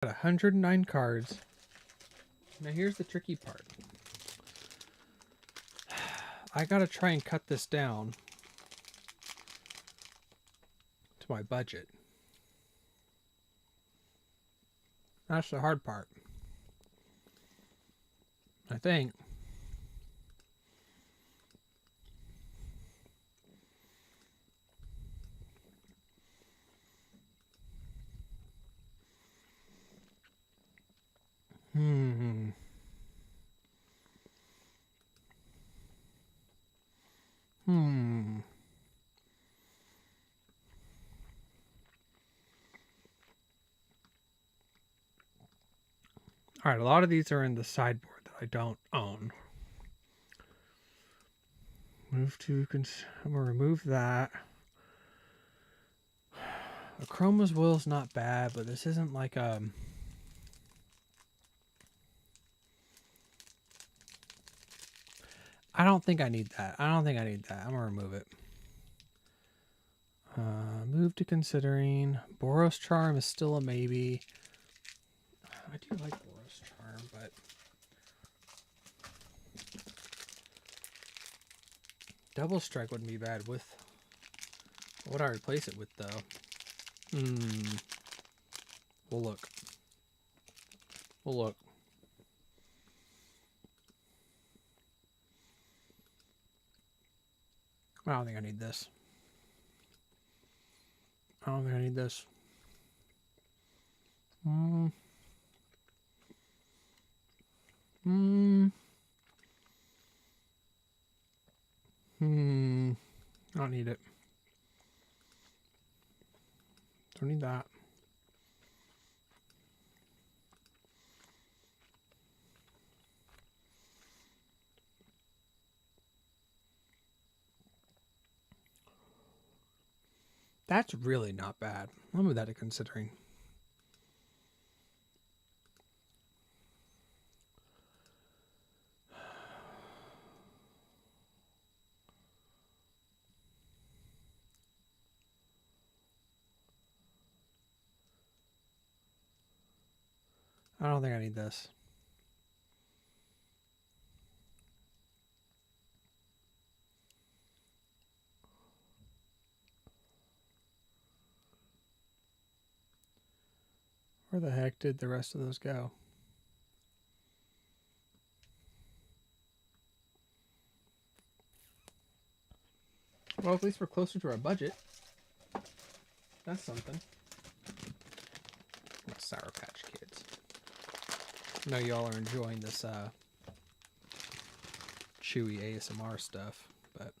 Got 109 cards. Now here's the tricky part. I gotta try and cut this down to my budget. That's the hard part. I think. Hmm. All right, a lot of these are in the sideboard that I don't own. I'm gonna remove that. A Chroma's Will's not bad, but this isn't like I don't think I need that. I'm gonna remove it. Move to considering. Boros Charm is still a maybe. I do like Boros Charm, but Double Strike wouldn't be bad with. What would I replace it with though? We'll look. I don't think I need this. I don't need it. Don't need that. That's really not bad. I'll move that to considering. I don't think I need this. Where the heck did the rest of those go? Well, at least we're closer to our budget. That's something. Sour Patch Kids. I know y'all are enjoying this chewy ASMR stuff, but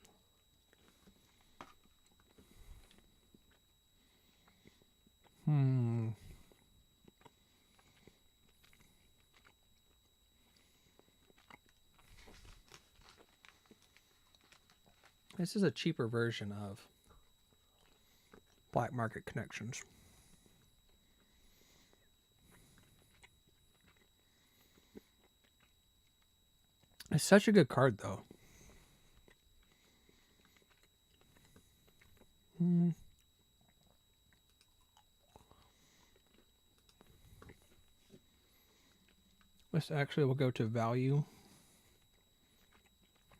this is a cheaper version of Black Market Connections. It's such a good card, though. This actually will go to value.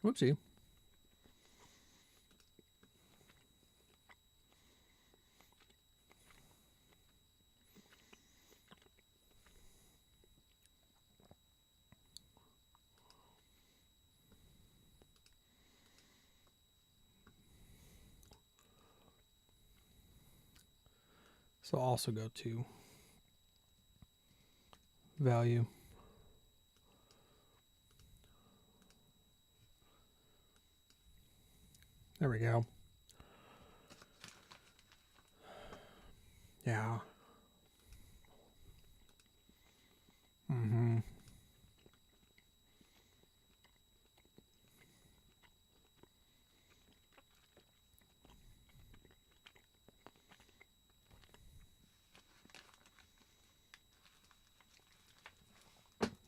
Whoopsie. So I'll also go to value. There we go. Yeah.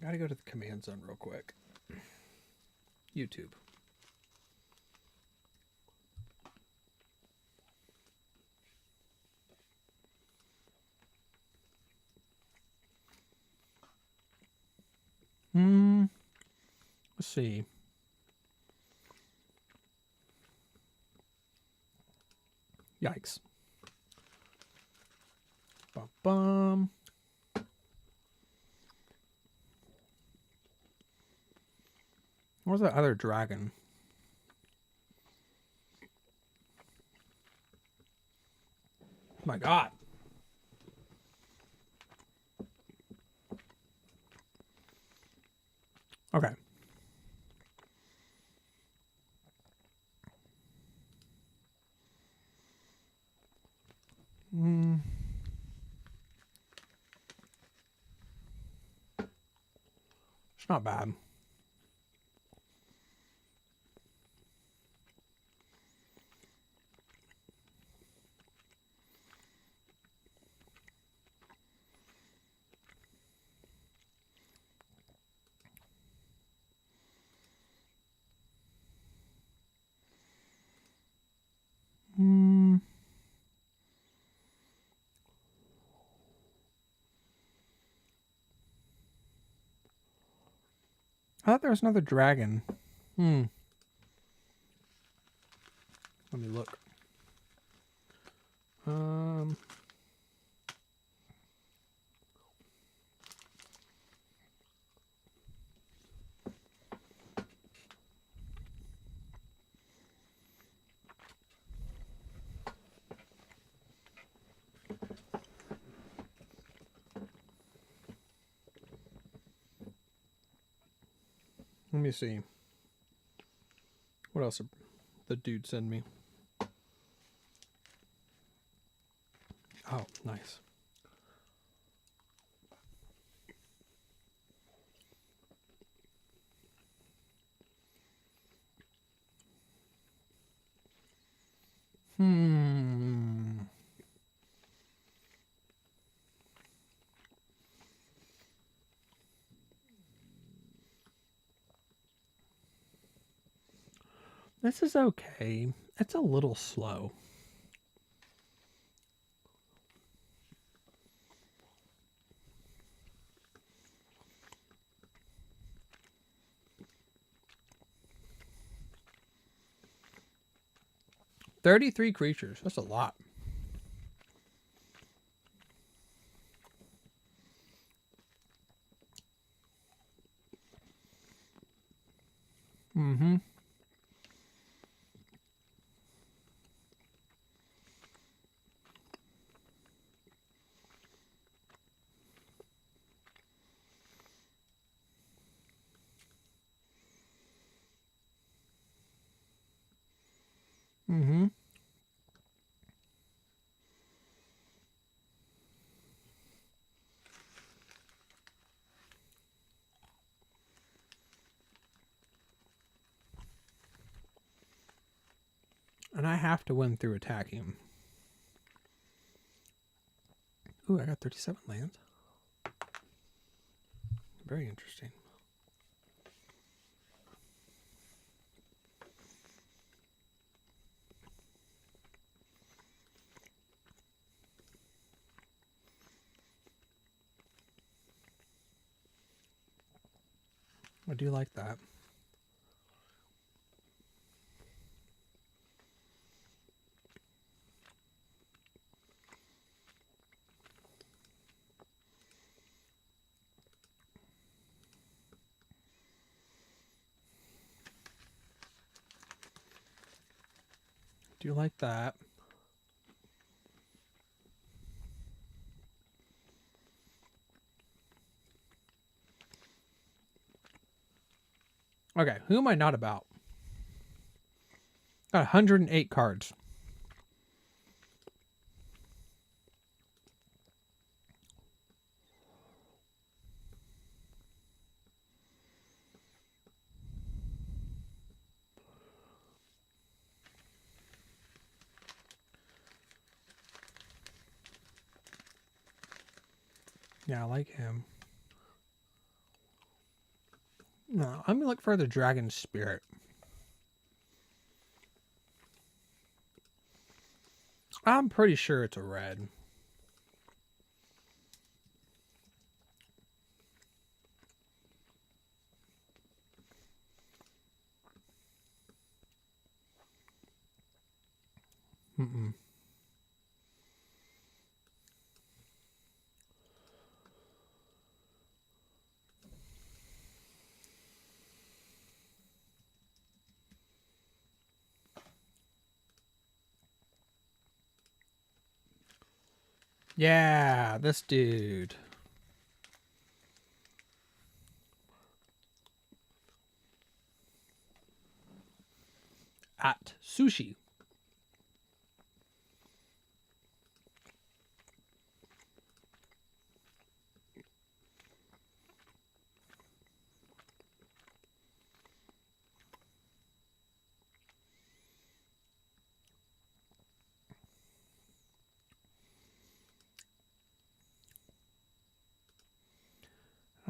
Gotta go to the command zone real quick. YouTube. Let's see. Yikes. Bum. Where's that other dragon? My God. Okay. It's not bad. I thought there was another dragon. Let me look. Let me see. What else did the dude send me? Oh, nice. This is okay. It's a little slow. $33 creatures. That's a lot. And I have to win through attacking. Ooh, I got 37 lands. Very interesting. I do like that. Do like that. Okay, who am I not about? Got 108 cards. Yeah, I like him. No, I'm gonna look for the dragon spirit. I'm pretty sure it's a red. Mm-mm. Yeah, this dude. At sushi.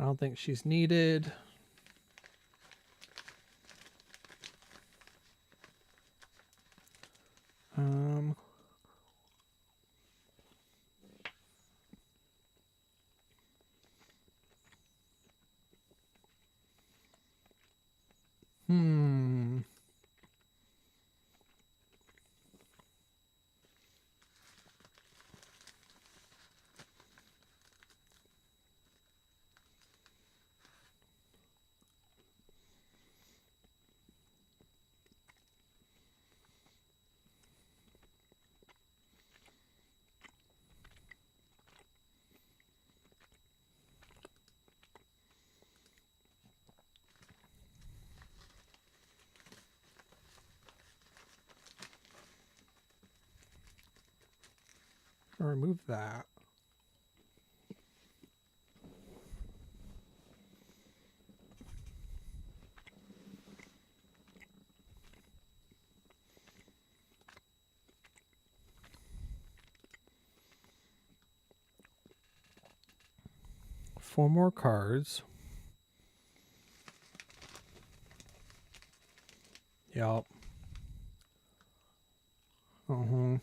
I don't think she's needed. Um, hmm. 'll remove that. Four more cards. Yup. Uh-huh.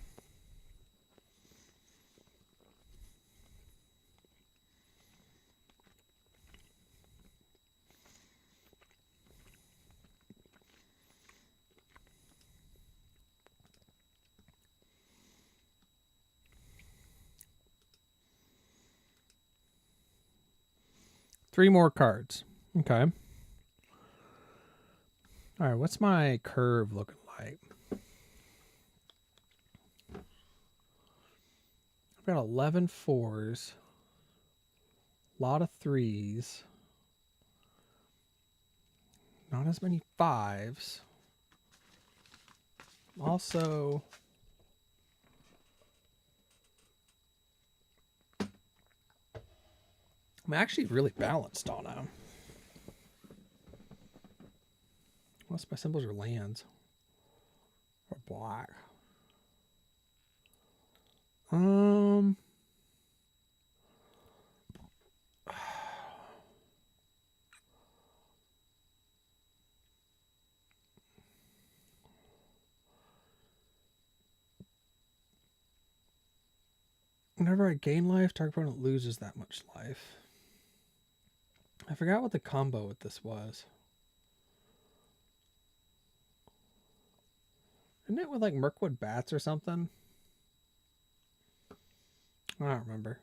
Three more cards. Okay. All right, what's my curve looking like? I've got 11 fours. A lot of threes. Not as many fives. Also, I'm actually really balanced on them. Most of my symbols are lands. Or black. Whenever I gain life, target opponent loses that much life. I forgot what the combo with this was. Isn't it with like Mirkwood Bats or something? I don't remember.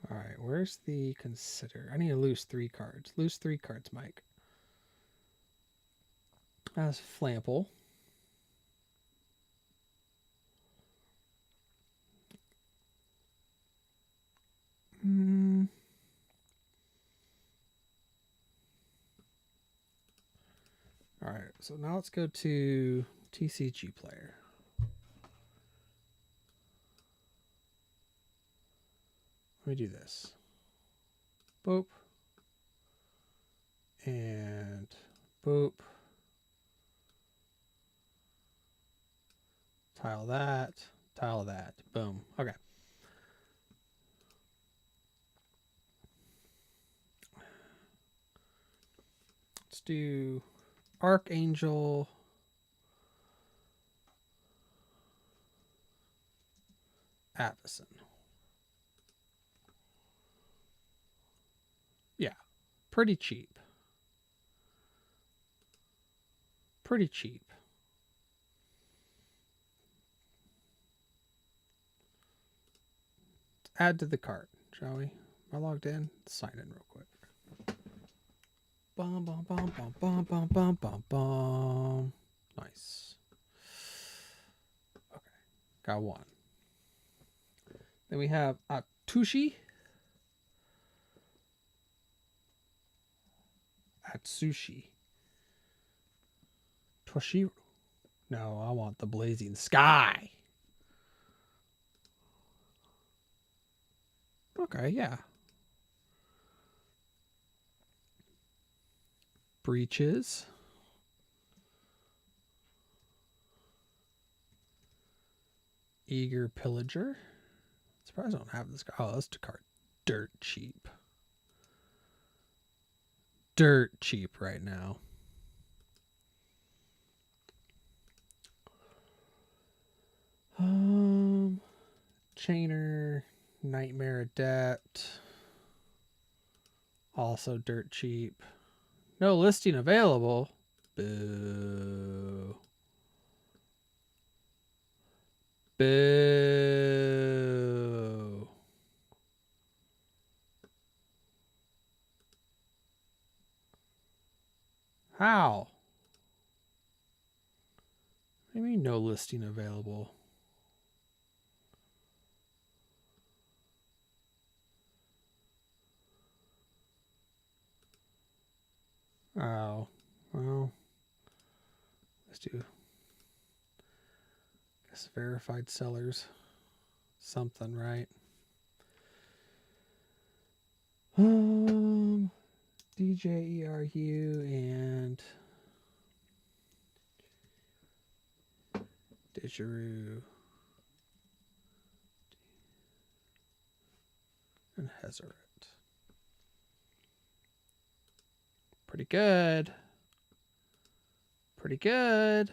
All right, where's the consider? I need to lose 3 cards. Lose 3 cards, Mike. That's Flample. All right, so now let's go to TCG player. Let me do this. Boop. And boop. Tile that. Tile that. Boom. Okay. Let's do Archangel. Avison. Yeah, pretty cheap. Pretty cheap. Let's add to the cart, shall we? Am I logged in? Let's sign in real quick. Bum, bum, bum, bum, bum, bum, bum, bum, bum. Nice. Okay, got one. Then we have Atsushi. Toshiru. No, I want the blazing sky. Okay, yeah. Breeches. Eager pillager. Surprised I don't have this guy. Oh, that's the card. Dirt cheap. Dirt cheap right now. Chainer, Nightmare Adept. Also dirt cheap. No listing available. Boo. Boo. How? What do you mean no listing available? Oh, well, let's do guess verified sellers. Something, right? DJERU and Didgeridoo and Hezeret. Pretty good. Pretty good.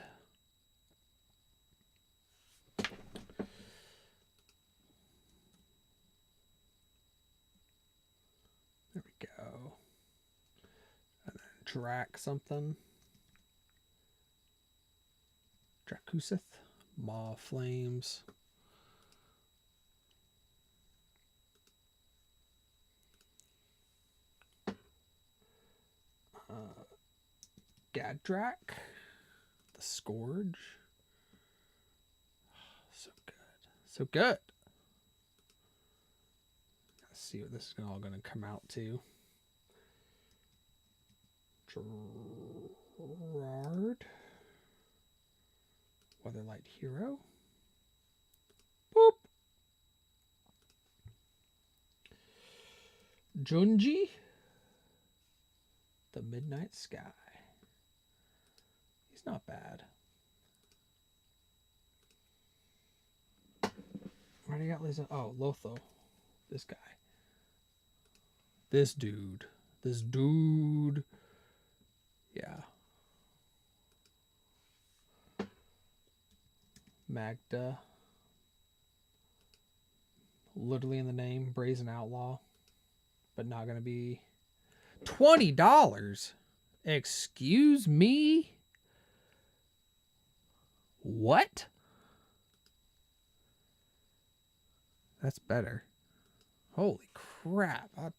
There we go. And then Drac something. Drakusith. Maw Flames. Gadrak. The Scourge. So good. So good. Let's see what this is all going to come out to. Gerard. Weatherlight Hero. Boop. Junji. The Midnight Sky. He's not bad. Why do you got Lisa? Oh, Lotho. This guy. This dude. This dude. Yeah. Magda. Literally in the name. Brazen Outlaw. But not going to be $20. Excuse me? What? That's better. Holy crap. That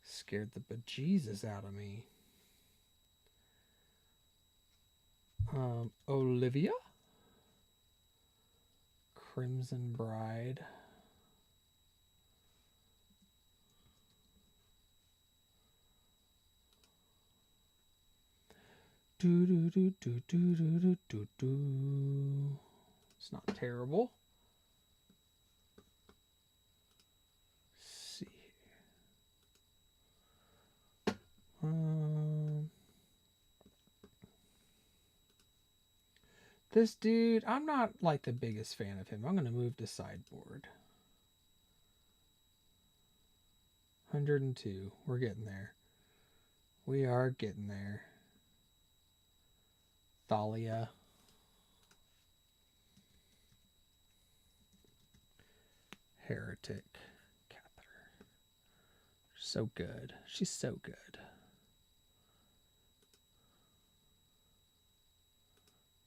scared the bejesus out of me. Olivia. Crimson Bride. Do do do do do do do do do. It's not terrible. Let's see. This dude, I'm not like the biggest fan of him. I'm gonna move to sideboard. 102. We're getting there. We are getting there. Thalia. Heretic. Catheter. So good. She's so good.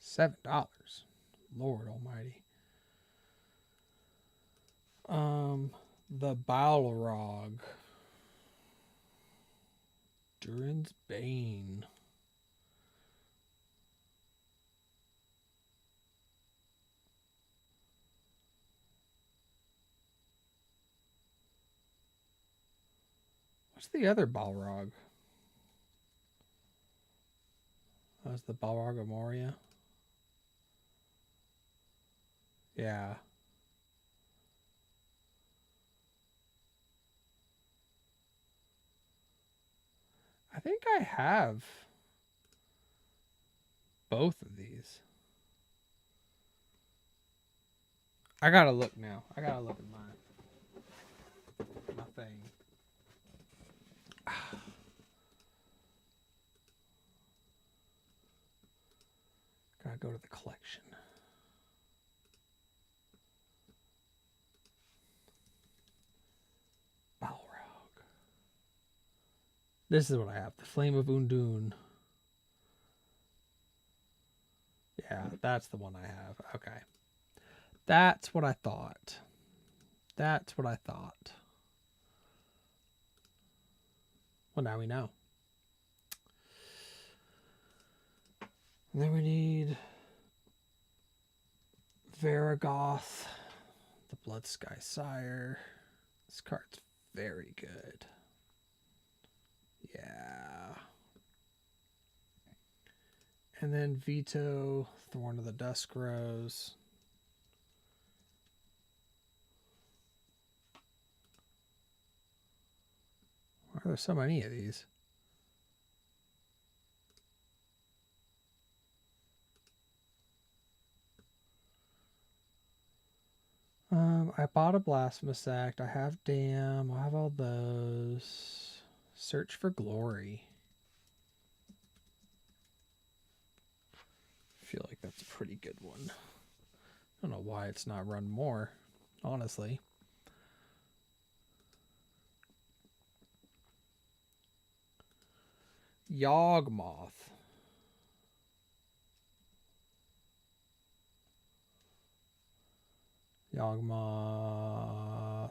$7. Lord almighty. The Balrog. Durin's Bane. What's the other Balrog? That's the Balrog of Moria. Yeah. I think I have both of these. I gotta look now. I gotta look at my thing. Gotta go to the collection. Balrog. This is what I have. The Flame of Undun. Yeah, that's the one I have. Okay. That's what I thought. That's what I thought. Well, now we know. And then we need Varagoth, the Blood Sky Sire. This card's very good. Yeah. And then Veto, Thorn of the Dusk Rose. Why are there so many of these? I bought a Blasphemous Act. I have Damn. I have all those. Search for Glory. I feel like that's a pretty good one. I don't know why it's not run more, honestly. Yawgmoth. Yawgmoth.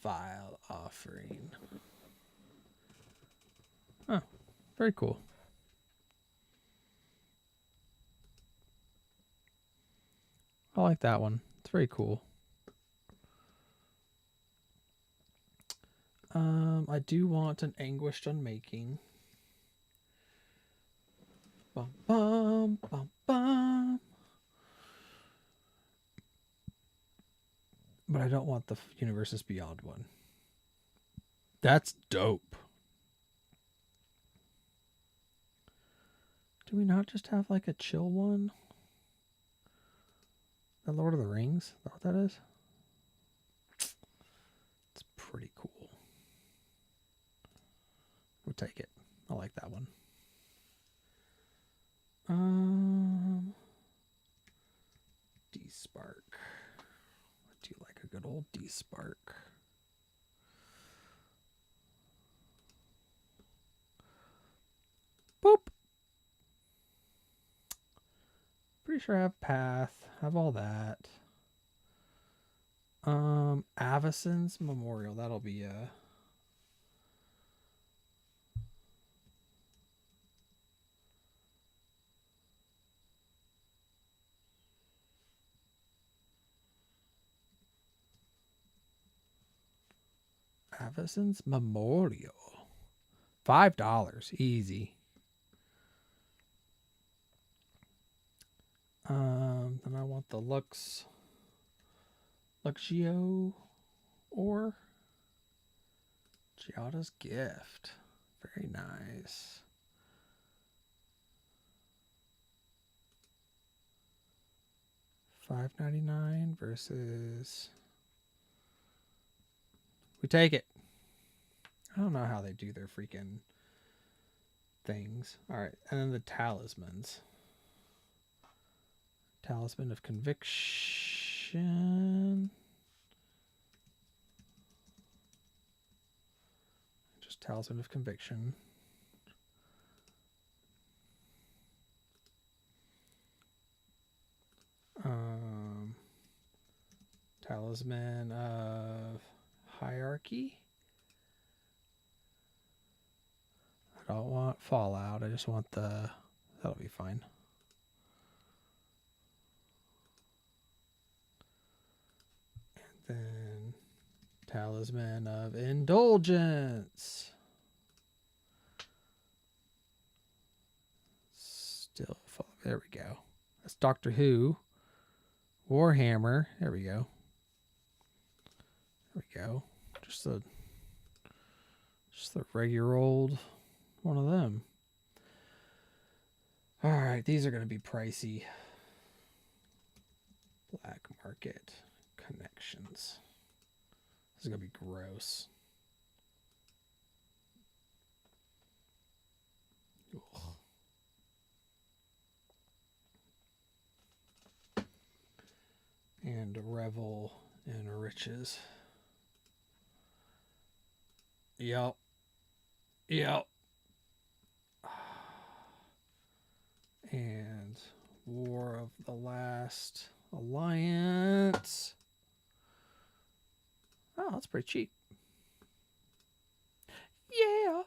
Vile Offering. Oh, very cool. I like that one. It's very cool. I do want an Anguished Unmaking. Bum, bum, bum, bum. But I don't want the Universes Beyond one. That's dope. Do we not just have like a chill one? The Lord of the Rings? Is that what that is? It's pretty cool. We'll take it. I like that one. D-Spark. I do like a good old D-Spark. Boop. Pretty sure I have Path. I have all that. Avison's Memorial. That'll be a... Avison's Memorial. $5. Easy. Then I want the Luxio or Giada's Gift. Very nice. $5.99 versus... We take it. I don't know how they do their freaking things. All right, and then the talismans. Talisman of Conviction. Just Talisman of Conviction. Talisman of Hierarchy. I don't want Fallout. I just want the... That'll be fine. And then Talisman of Indulgence. Still... There we go. That's Doctor Who. Warhammer. There we go. There we go. Just the regular old one of them. All right, these are going to be pricey. Black market connections. This is going to be gross. Ugh. And revel in riches. Yep. Yep. And War of the Last Alliance. Oh, that's pretty cheap. Yeah.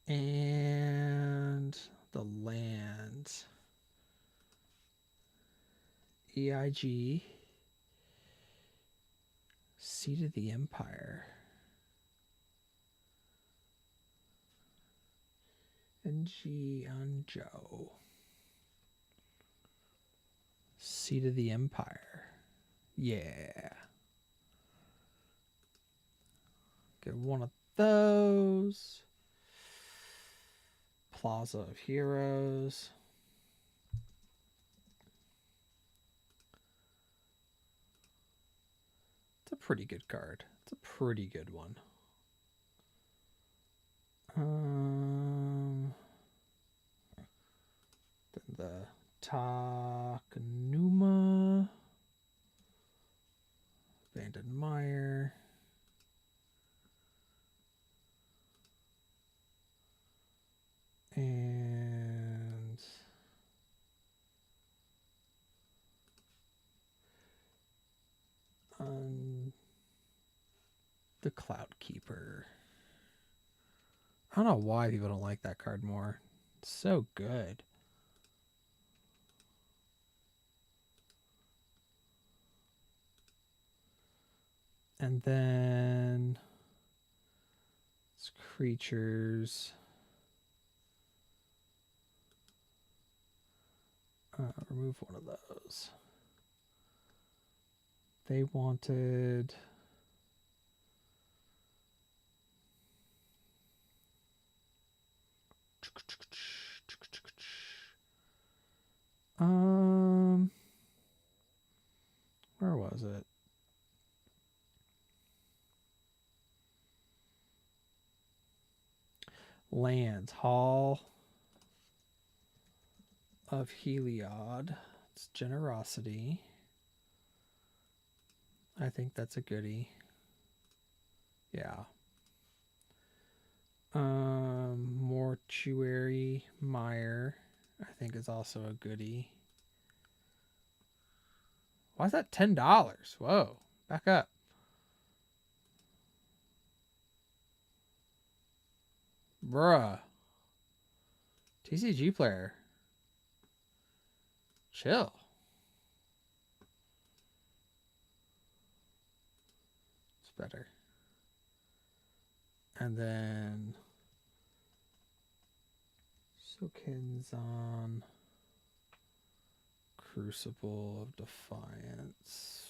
And the land. EIG. Seat of the Empire. NG Anjo. Seat of the Empire. Yeah. Get one of those. Plaza of Heroes. It's a pretty good card. It's a pretty good one. Then the Takanuma. Abandoned Mire. And the Cloud Keeper. I don't know why people don't like that card more. It's so good. And then it's creatures. Remove one of those. They wanted... Where was it? Lands. Hall of Heliod. It's Generosity. I think that's a goodie. Yeah. Mortuary Mire, I think is also a goodie. Why is that $10? Whoa, back up. Bruh. TCG player. Chill. It's better. And then Sokenzan, Crucible of Defiance.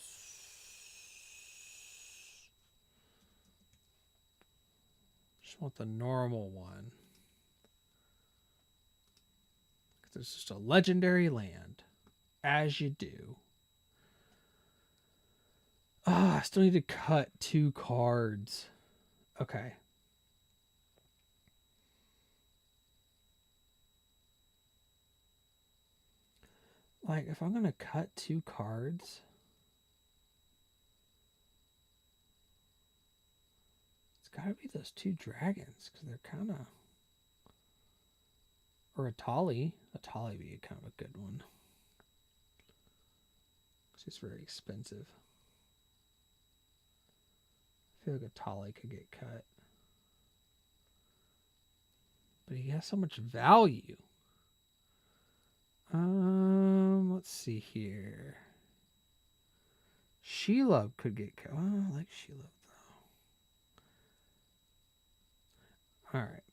Just want the normal one. Because it's just a legendary land. As you do. I still need to cut 2 cards. Okay. Like, if I'm going to cut 2 cards, it's got to be those 2 dragons, because they're kind of... Or a Tali. A Tali would be kind of a good one. It's just very expensive. I feel like a Tali could get cut. But he has so much value. Let's see here. Shelob could get cut. Oh, I like Shelob though. Alright.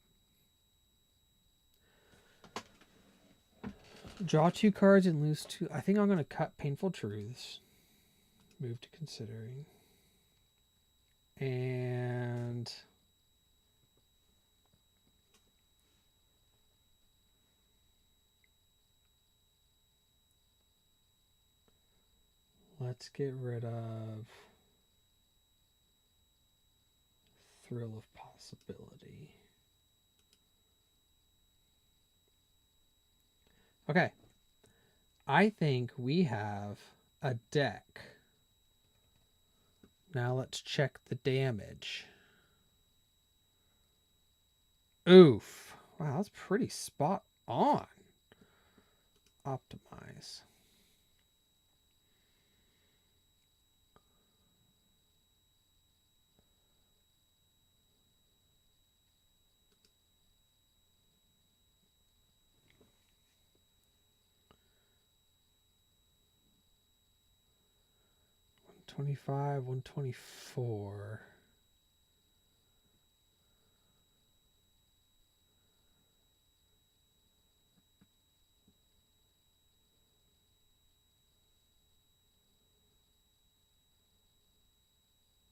Draw 2 cards and lose 2. I think I'm going to cut Painful Truths. Move to Considering. And... let's get rid of Thrill of Possibility. Okay. I think we have a deck. Now let's check the damage. Oof. Wow, that's pretty spot on. Optimize. $125, $124.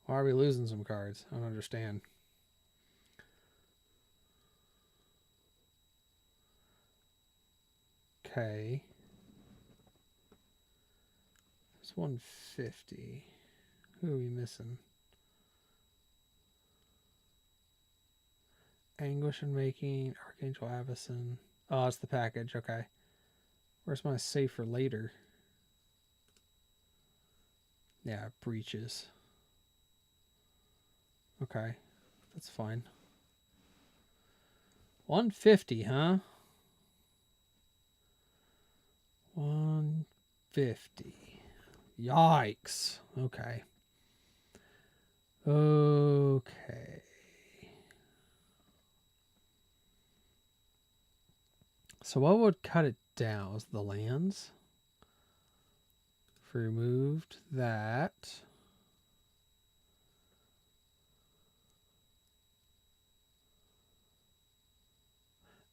Why are we losing some cards? I don't understand. Okay. It's 150. Who are we missing? Anguish and Making, Archangel Avacyn. Oh, it's the package. Okay. Where's my save for later? Yeah, Breaches. Okay. That's fine. 150, huh? 150. Yikes. Okay. Okay. So what would cut it down? Was the lands? If we removed that.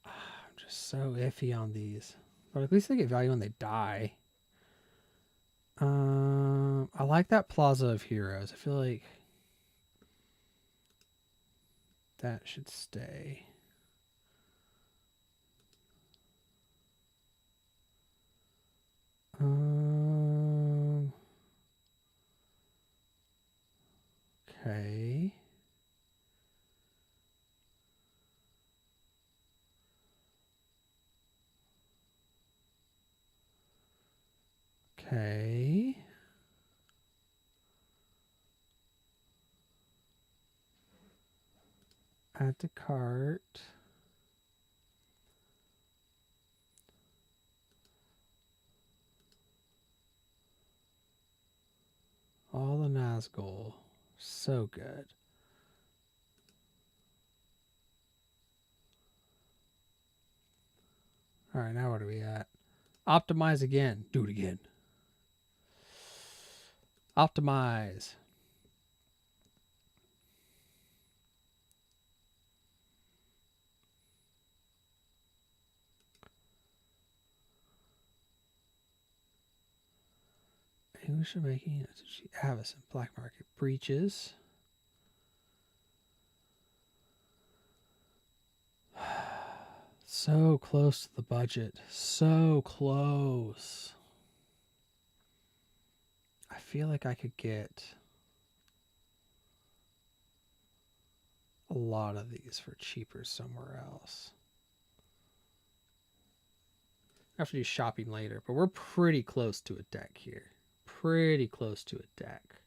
I'm just so iffy on these. But at least they get value when they die. I like that Plaza of Heroes. I feel like that should stay. Okay. Okay. Add to cart. All the Nazgul. So good. All right, now what are we at? Optimize again. Do it again. Optimize. English making Avacyn, Black Market, Breaches. So close to the budget. So close. I feel like I could get a lot of these for cheaper somewhere else. have to do shopping later, but we're pretty close to a deck here. Pretty close to a deck.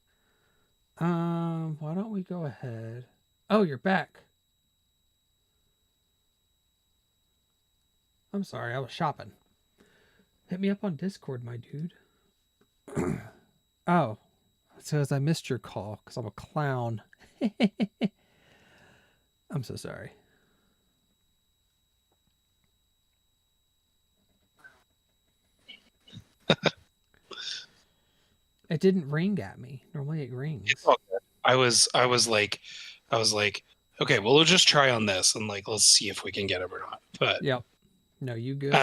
Why don't we go ahead? Oh, you're back. I'm sorry, I was shopping. Hit me up on Discord, my dude. Oh, it says I missed your call because I'm a clown. I'm so sorry. It didn't ring at me. Normally it rings. It's all good. I was like, okay, well, we'll just try on this and like let's see if we can get it or not. But Yep. No, you good.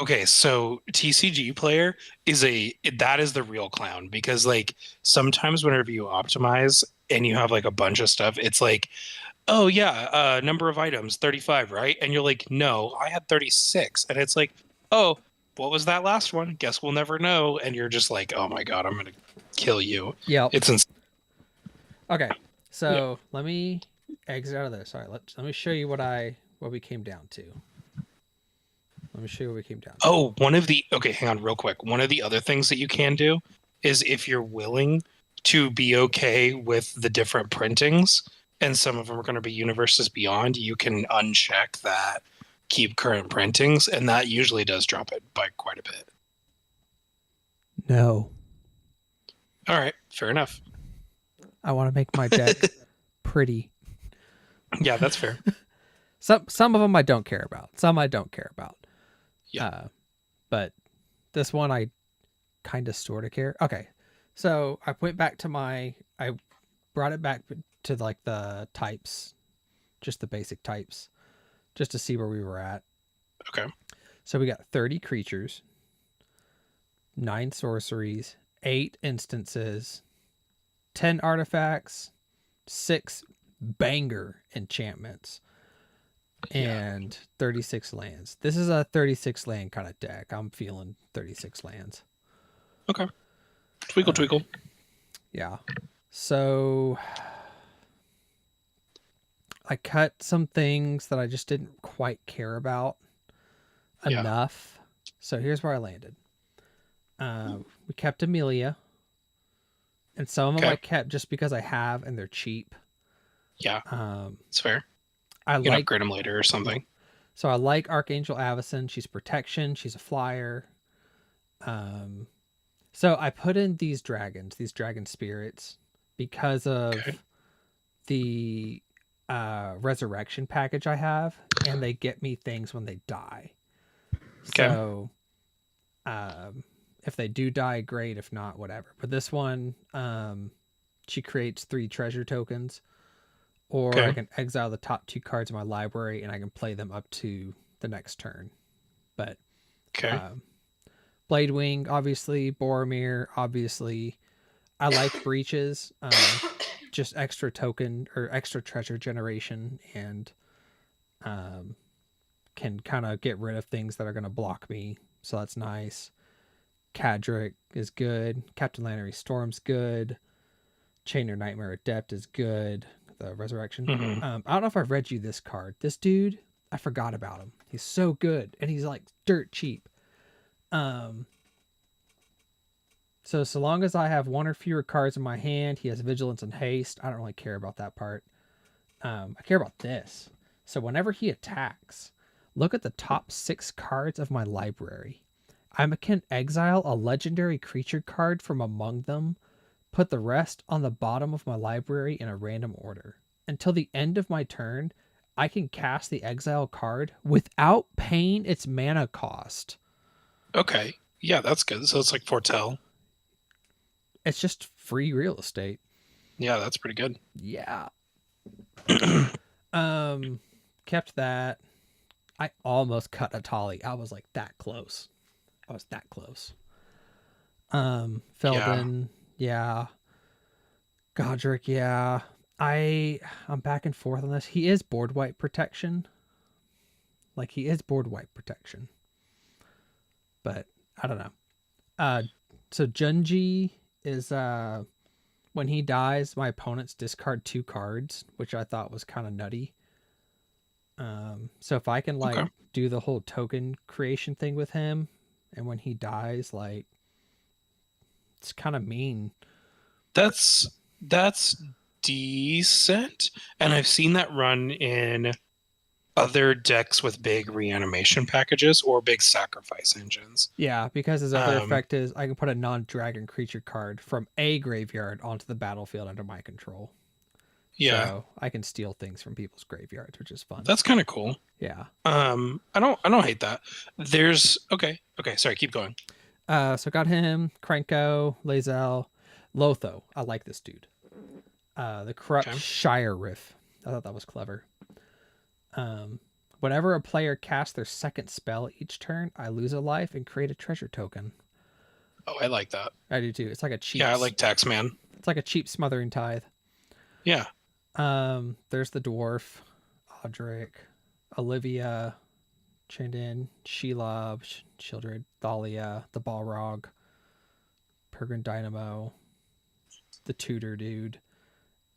okay, so TCG player that is the real clown because like sometimes whenever you optimize and you have like a bunch of stuff, it's like, oh yeah, number of items 35, right? And you're like, no, I had 36, and it's like, oh, what was that last one? Guess we'll never know. And you're just like, oh my god, I'm gonna kill you. Yep. It's insane. Okay, so let me exit out of this. All right, let me show you what we came down to. Let me show you what we came down to. Oh, okay, hang on real quick. One of the other things that you can do is if you're willing to be okay with the different printings, and some of them are going to be Universes Beyond, you can uncheck that keep current printings, and that usually does drop it by quite a bit. No. All right, fair enough. I want to make my deck pretty. Yeah, that's fair. Some of them I don't care about. Some I don't care about. Yeah. But this one I kind of sort of care. Okay. So I went back to I brought it back to like the types, just the basic types, just to see where we were at. Okay. So we got 30 creatures, 9 sorceries, 8 instances, 10 artifacts, 6 banger enchantments, and 36 lands. This is a 36 land kind of deck. I'm feeling 36 lands. Okay. Twinkle, twinkle. Yeah. So I cut some things that I just didn't quite care about enough. So here's where I landed. We kept Amelia. And some of them I kept just because I have and they're cheap. Yeah. It's fair. You can upgrade them later or something. So I like Archangel Avacyn. She's protection. She's a flyer. So I put in these dragon spirits, because of the resurrection package I have, and they get me things when they die. Okay. So if they do die, great. If not, whatever. But this one, she creates 3 treasure tokens, or I can exile the top 2 cards of my library and I can play them up to the next turn. But Bladewing, obviously. Boromir, obviously. I like Breaches, just extra token or extra treasure generation, and can kind of get rid of things that are going to block me. So that's nice. Cadric is good. Captain Lannery Storm's good. Chainer Nightmare Adept is good. The Resurrection. Mm-hmm. I don't know if I've read you this card. This dude, I forgot about him. He's so good, and he's like dirt cheap. So long as I have 1 or fewer cards in my hand, he has Vigilance and Haste. I don't really care about that part. I care about this. So whenever he attacks, look at the top 6 cards of my library. I can exile a legendary creature card from among them, put the rest on the bottom of my library in a random order. Until the end of my turn, I can cast the exile card without paying its mana cost. Okay. Yeah, that's good. So it's like Foretell. It's just free real estate. Yeah, that's pretty good. Yeah. Kept that. I almost cut Atali. I was like that close. Felden, yeah. Godric, yeah. I'm back and forth on this. He is board wipe protection. But I don't know. So Junji is when he dies, my opponents discard 2 cards, which I thought was kind of nutty. So if I can like Okay. do the whole token creation thing with him, and when he dies, like it's kind of mean. That's decent. And I've seen that run in other decks with big reanimation packages or big sacrifice engines. Yeah, because his other Um, effect is I can put a non-dragon creature card from a graveyard onto the battlefield under my control. yeah, So I can steal things from people's graveyards, which is fun. that's kind of cool. Yeah. I don't hate that. There's okay, sorry, keep going. So got him, Krenko, Lazel, Lotho. I like this dude. The corrupt Okay. Shire Riff. I thought that was clever. Um, Whenever a player casts their second spell each turn, I lose a life and create a treasure token. Oh, I like that. I do too. It's like a cheap. Yeah, I like Taxman. It's like a cheap smothering tithe. Yeah. There's the dwarf, Audric, Olivia, Chandin, Shelob, Childred, Thalia, the Balrog, Pergrin Dynamo, the Tutor dude,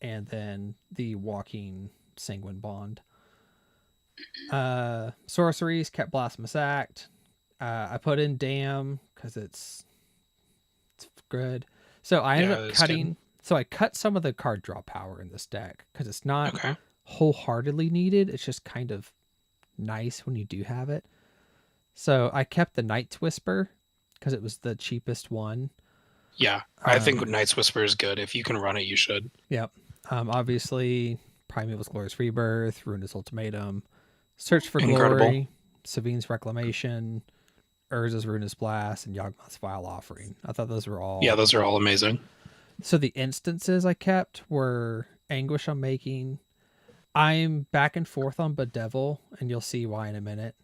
and then the Walking Sanguine Bond. Sorceries, kept Blasphemous Act. I put in Damn because it's good. So I ended Yeah, up that's good. cutting. So I cut some of the card draw power in this deck because it's not Okay. wholeheartedly needed. It's just kind of nice when you do have it. So I kept the Night's Whisper because it was the cheapest one. Yeah, I think Um, Knight's Whisper is good. If you can run it, you should. yep. Obviously, Primeval's Glorious Rebirth, Ruinous Ultimatum, Search for Incredible. Glory, Savine's Reclamation, Urza's Ruinous Blast, and Yawgmoth's Vile Offering. I thought those were Yeah, all. those are all amazing. So the instances I kept were Anguish I'm making. I'm back and forth on Bedevil, and you'll see why in a minute.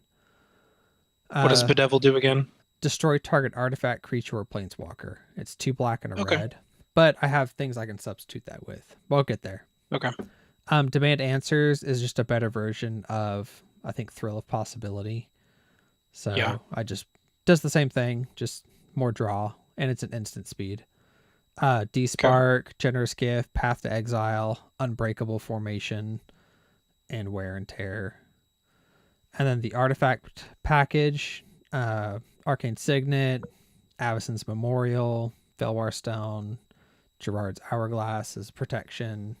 What does Uh, Bedevil do again? Destroy target artifact, creature, or planeswalker. It's 2 black and a Okay. red, but I have things I can substitute that with. We'll get there. Okay. Demand Answers is just a better version of, I think, Thrill of Possibility. Yeah. So I just does the same thing, just more draw, and it's an instant speed. Okay. Despark, Generous Gift, Path to Exile, Unbreakable Formation, and Wear and Tear. And then the artifact package, Arcane Signet, Avison's Memorial, Felwar Stone, Gerard's Hourglass is protection,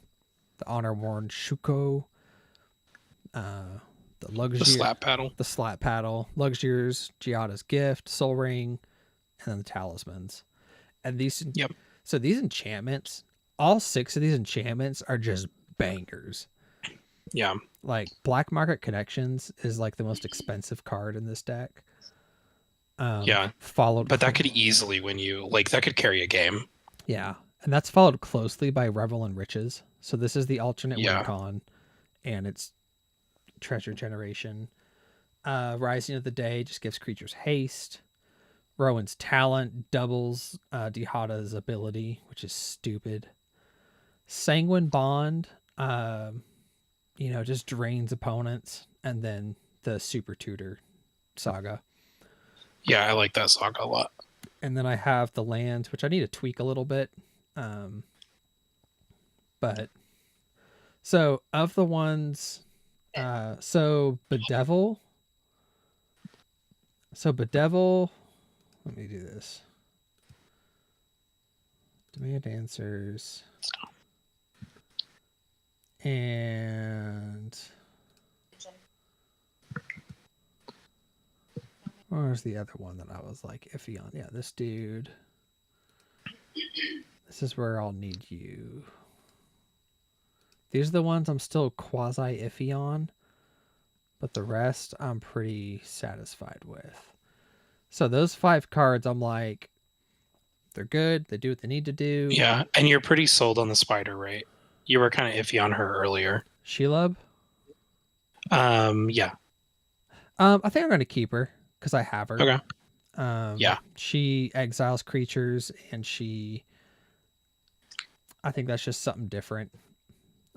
the Honor Worn Shuko, uh, the The Luxury, slap paddle. the Slat Paddle, Luxuries, Giada's Gift, Soul Ring, and then the Talismans. And Yep. so these enchantments, all 6 of these enchantments are just bangers. Yeah. Like Black Market Connections is like the most expensive card in this deck. Yeah. Followed, But that could easily win you. Like that could carry a game. yeah, and that's followed closely by Revel in Riches. So this is the alternate win Yeah. con, and it's treasure generation. Rising of the Day just gives creatures haste. Rowan's Talent doubles Dihada's ability, which is stupid. Sanguine Bond, just drains opponents, and then the Super Tutor saga. Yeah, I like that saga a lot. And then I have the lands, which I need to tweak a little bit. Um, but so of the ones, Bedevil. So Bedevil, let me do this. Demand Answers. And where's the other one that I was like iffy on? Yeah, this dude. This is where I'll need you. These are the ones I'm still quasi iffy on, but the rest I'm pretty satisfied with. So those 5 cards, I'm like, they're good. They do what they need to do. Yeah, and you're pretty sold on the spider, right? You were kind of iffy on her earlier. Shelob. Yeah. I think I'm going to keep her because I have her. Okay. Yeah. She exiles creatures, and I think that's just something different.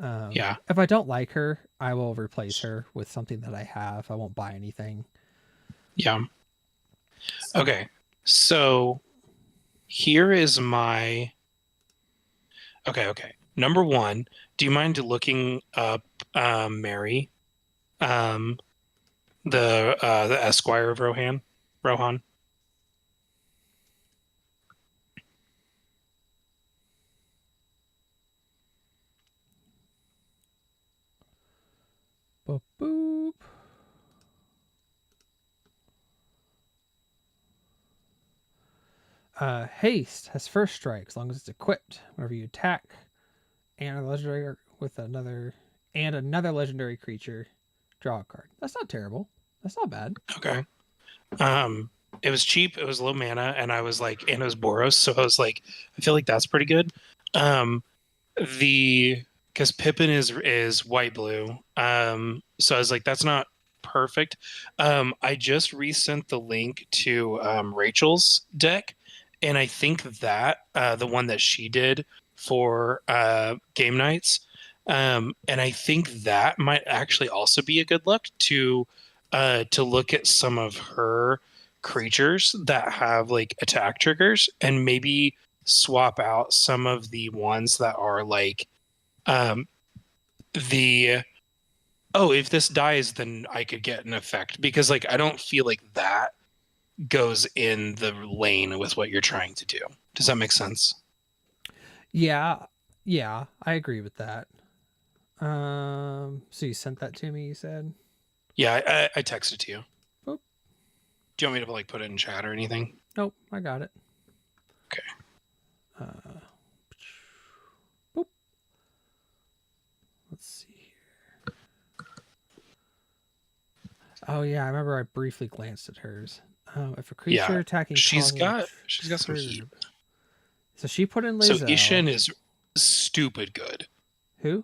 Yeah. If I don't like her, I will replace her with something that I have. I won't buy anything. Yeah. Okay. So here is my. Okay. Number one, do you mind looking up Mary? Um, the Esquire of Rohan. Boop, boop. Haste has first strike as long as it's equipped. Whenever you attack and a legendary with another legendary creature, draw a card. That's not terrible. That's not bad. Okay. Um, it was cheap. It was low mana, and I was like, and it was Boros, so I was like, I feel like that's pretty good. Um, the because Pippin is white blue. So I was like, that's not perfect. I just resent the link to Rachel's deck, and I think that the one that she did for game nights, and I think that might actually also be a good look to look at some of her creatures that have like attack triggers and maybe swap out some of the ones that are like um the oh, if this dies then I could get an effect, because like I don't feel like that goes in the lane with what you're trying to do. Does that make sense? Yeah, yeah, I agree with that. So you sent that to me, you said? Yeah, I texted to you. Boop. Do you want me to like put it in chat or anything? Nope, I got it. Okay. Boop. Let's see here. Oh yeah, I remember I briefly glanced at hers. If a creature Yeah, attacking she's got some heat. So she put in So Lae'zel. Ishin is stupid good. Who?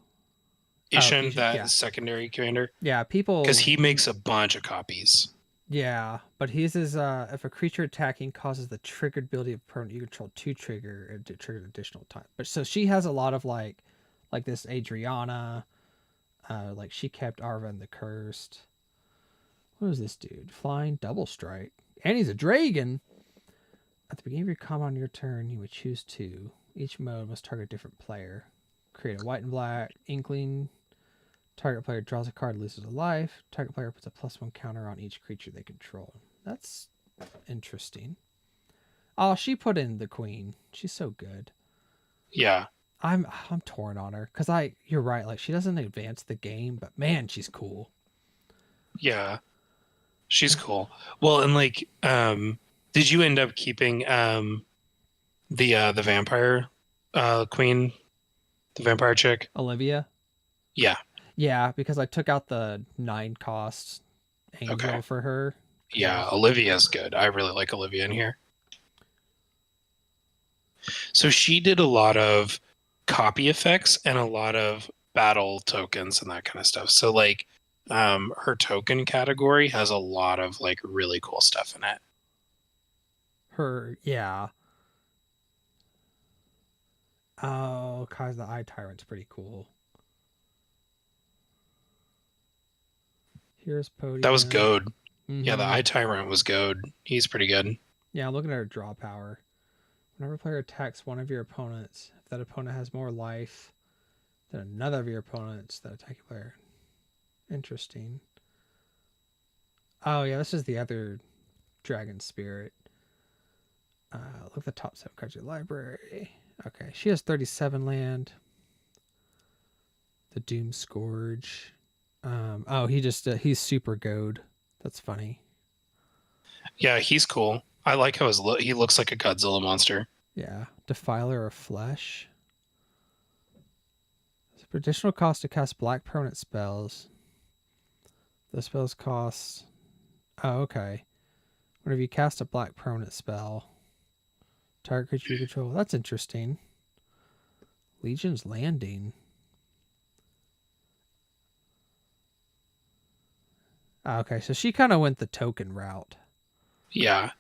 Oh, Ishin, that yeah, secondary commander, yeah. because People, he makes a bunch of copies. yeah, but his is if a creature attacking causes the triggered ability of opponent you control to trigger and to trigger additional time. But so she has a lot of like this Adriana, like she kept Arven the Cursed. What is this dude? Flying double strike, and he's a dragon. At the beginning of your combat on your turn, you would choose two. Each mode must target a different player. Create a white and black inkling. Target player draws a card, loses a life. Target player puts a +1 counter on each creature they control. That's interesting. Oh, she put in the queen. She's so good. Yeah, I'm torn on her because you're right. Like she doesn't advance the game, but man, she's cool. yeah, she's cool. Well, and like, did you end up keeping the vampire queen, the vampire chick? Olivia. Yeah. Yeah, because I took out the 9 cost Okay. angel for her. Yeah, Because Olivia's good. I really like Olivia in here. So she did a lot of copy effects and a lot of battle tokens and that kind of stuff. So like her token category has a lot of like really cool stuff in it. her, yeah. Oh, Kai's the Eye Tyrant's pretty cool. Here's That was Podium. goad. Yeah, the Mm-hmm. Eye Tyrant was goad. He's pretty good. Yeah, I'm looking at her draw power. Whenever a player attacks one of your opponents, if that opponent has more life than another of your opponents, that attack player. Interesting. Oh yeah, this is the other Dragon Spirit. Look at the top 7 cards of your library. Okay, she has 37 land. The Doom Scourge. Oh, he's super goad. That's funny. Yeah, he's cool. I like how he looks like a Godzilla monster. Yeah, Defiler of Flesh. For additional cost to cast black permanent spells. The spells cost. Oh, okay. Whenever you cast a black permanent spell, target creature you control. That's interesting. Legion's Landing. Oh, okay, so she kind of went the token route. Yeah.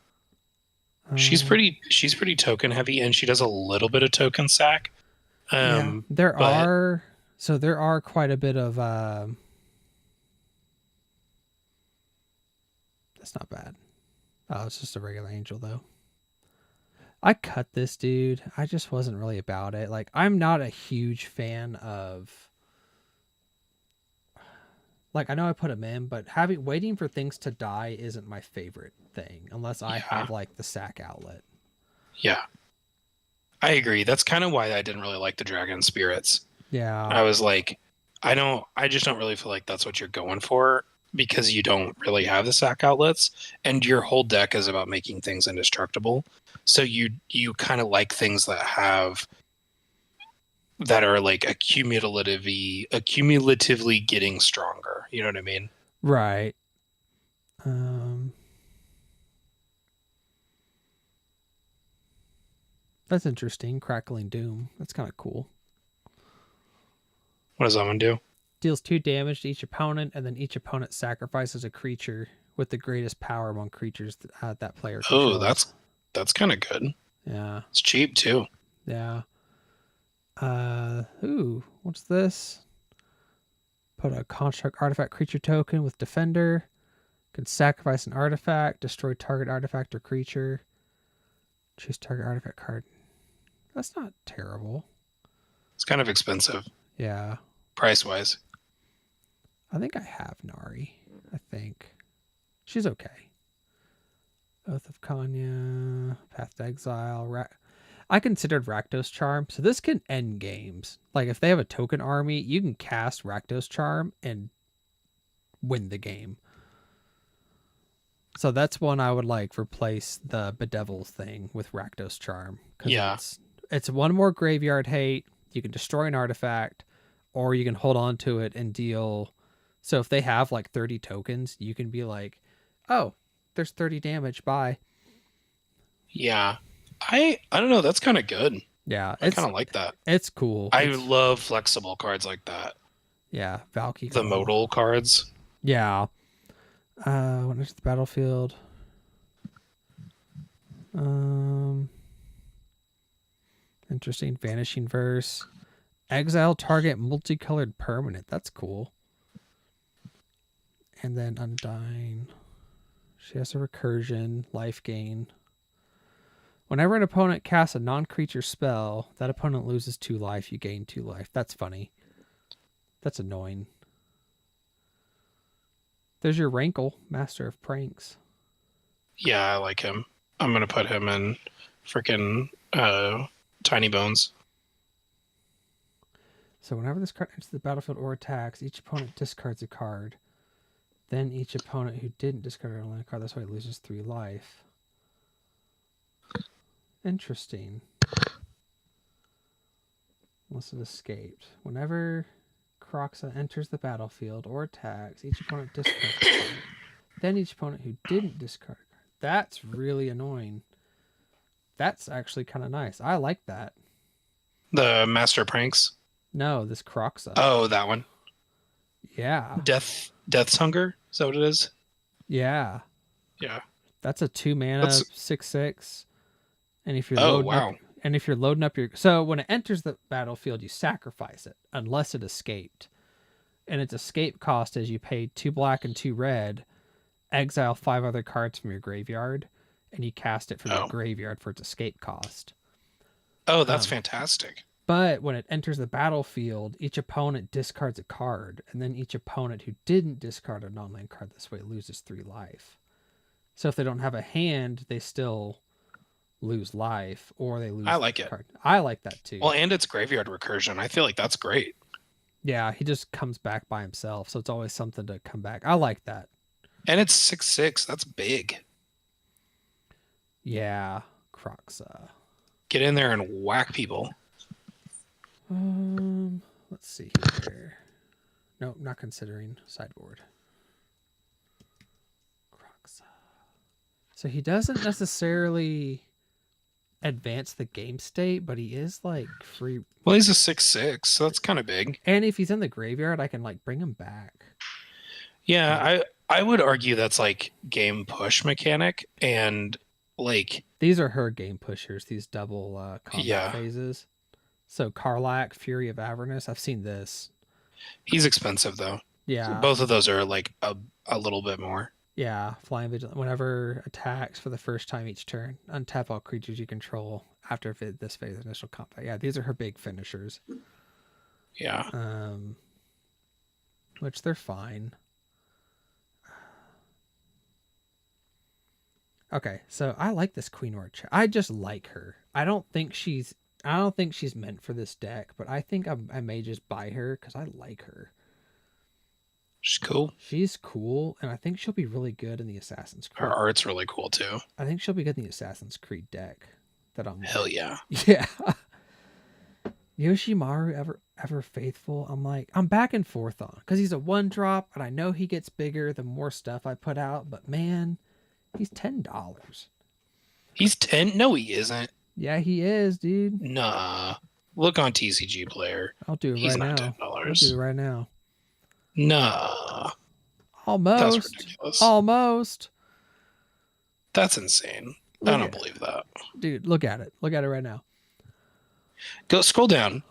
Um, She's pretty token heavy, and she does a little bit of token sack. yeah, But there are quite a bit of. That's not bad. Oh, it's just a regular angel though. I cut this dude. I just wasn't really about it. Like I'm not a huge fan of Like, I know I put them in, but waiting for things to die isn't my favorite thing unless I Yeah. have like the sack outlet. Yeah. I agree. That's kind of why I didn't really like the Dragon Spirits. Yeah. I was like, I just don't really feel like that's what you're going for because you don't really have the sack outlets and your whole deck is about making things indestructible. So you kind of like things that are like accumulatively getting stronger. You know what I mean? Right. Um, that's interesting. Crackling Doom. That's kind of cool. What does that one do? Deals 2 damage to each opponent, and then each opponent sacrifices a creature with the greatest power among creatures that player Oh, controls. that's kind of good. Yeah. It's cheap too. Yeah. What's this? Put a construct artifact creature token with defender. Can sacrifice an artifact, destroy target artifact or creature. Choose target artifact card. That's not terrible. It's kind of expensive Yeah. price wise. I think I have Nari. I think. She's okay. Oath of Kanya, Path to Exile. I considered Rakdos Charm, so this can end games. Like, if they have a token army, you can cast Rakdos Charm and win the game. So that's one I would like replace the Bedevils thing with Rakdos Charm. Because Yeah. it's one more graveyard hate. You can destroy an artifact, or you can hold on to it and deal. So if they have like 30 tokens, you can be like, oh, there's 30 damage. Bye. Yeah. I don't know, that's kind of good. Yeah, I kind of like that. it's cool. I love flexible cards like that. Yeah, Valky. The modal cards. Yeah. When it's the battlefield. Interesting. Vanishing Verse. Exile target multicolored permanent. That's cool. And then Undying. She has a recursion, life gain. Whenever an opponent casts a non-creature spell, that opponent loses 2 life. You gain 2 life. That's funny. That's annoying. There's your Rankle, Master of Pranks. Yeah, I like him. I'm gonna put him in freaking Tiny Bones. So whenever this card enters the battlefield or attacks, each opponent discards a card. Then each opponent who didn't discard a card, that's why it loses 3 life. Interesting. Unless it escaped. Whenever Croxa enters the battlefield or attacks, each opponent discards a card. Then each opponent who didn't discard a card. That's really annoying. That's actually kind of nice. I like that. The Master Pranks. No, this Croxa. Oh, that one. Yeah. Death's Hunger? Is that what it is? Yeah. Yeah. That's a 2 mana 6/6. And if you're loading up your so when it enters the battlefield, you sacrifice it unless it escaped. And its escape cost is you pay 2 black and 2 red, exile 5 other cards from your graveyard, and you cast it from your graveyard for its escape cost. Oh, that's fantastic. But when it enters the battlefield, each opponent discards a card, and then each opponent who didn't discard a non-land card this way loses 3 life. So if they don't have a hand, they still lose life, or they lose. I like it. Card. I like that too. Well, and it's graveyard recursion. I feel like that's great. Yeah, he just comes back by himself, so it's always something to come back. I like that. And it's 6/6. That's big. Yeah, Croxa. Get in there and whack people. Let's see here. Nope, not considering sideboard. Croxa. So he doesn't necessarily advance the game state, but he is like free. Well, he's a 6/6, so that's kind of big. And if he's in the graveyard, I can like bring him back. Yeah, I would argue that's like game push mechanic, and like these are her game pushers. These double combat phases. So Karlak, Fury of Avernus. I've seen this. He's expensive though. Yeah, so both of those are like a little bit more. Yeah, Flying Vigilant. Whenever attacks for the first time each turn, untap all creatures you control after this phase of initial combat. Yeah, these are her big finishers. Yeah. Which they're fine. Okay, so I like this Queen Orch. I just like her. I don't think she's meant for this deck, but I think I may just buy her because I like her. She's cool. She's cool, and I think she'll be really good in the Her art's really cool too. I think she'll be good in the Assassin's Creed deck. That I'm Hell like, yeah. yeah. Yoshimaru ever faithful? I'm back and forth on because he's a one drop, and I know he gets bigger the more stuff I put out. But man, he's $10. He's 10. No, he isn't. Yeah, he is, dude. Nah. Look on TCG Player. I'll do it He's right not now. I'll do it $10. right now. Nah. That's Almost. ridiculous. Almost. That's insane. I Look don't at believe that. dude, look at it. Look at it right now. Go scroll down.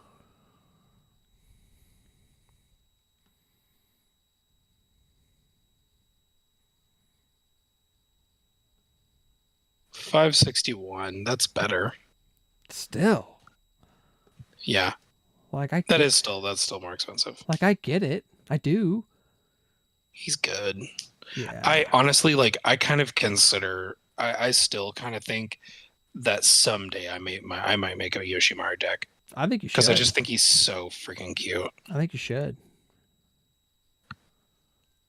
$561. That's better. Still. Yeah. Like That's still more expensive. like I get it. I do. He's good. Yeah. I honestly I kind of consider I still kind of think that someday I might make a Yoshimaru deck. I think you should. Because I just think he's so freaking cute. I think you should.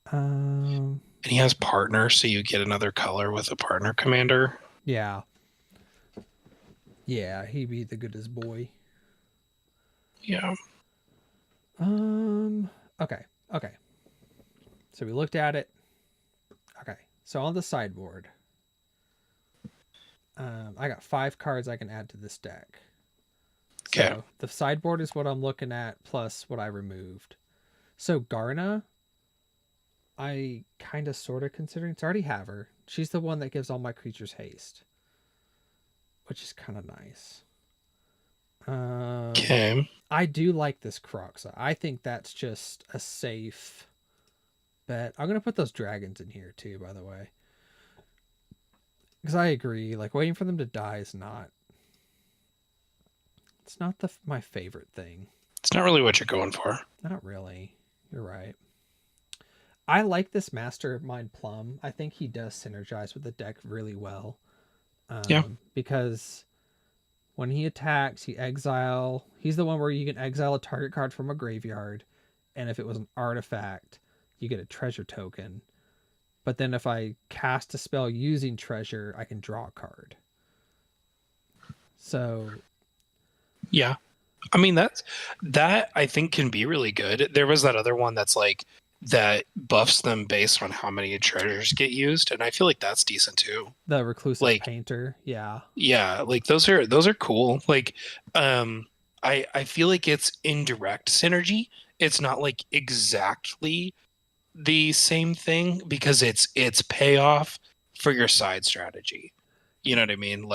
And he has partner, so you get another color with a partner commander. Yeah. Yeah, he'd be the goodest boy. Yeah. Okay. Okay. So we looked at it. Okay. So on the sideboard, I got 5 cards I can add to this deck. Okay. So the sideboard is what I'm looking at plus what I removed. So Garna, I kind of sort of considering to already have her. She's the one that gives all my creatures haste, which is kind of nice. Okay. I do like this Croxa. I think that's just a safe bet. I'm gonna put those dragons in here too, by the way, because I agree. Like waiting for them to die is not. It's not my favorite thing. It's not really what you're going for. Not really. You're right. I like this Mastermind Plum. I think he does synergize with the deck really well. Yeah. Because when he attacks, he's the one where you can exile a target card from a graveyard, and if it was an artifact, you get a treasure token. But then if I cast a spell using treasure, I can draw a card. So yeah. I mean that I think can be really good. There was that other one that's that buffs them based on how many treasures get used, and I feel like that's decent too. The Reclusive Painter, yeah. Yeah, those are cool. I feel like it's indirect synergy. It's not exactly the same thing because it's payoff for your side strategy. You know what I mean?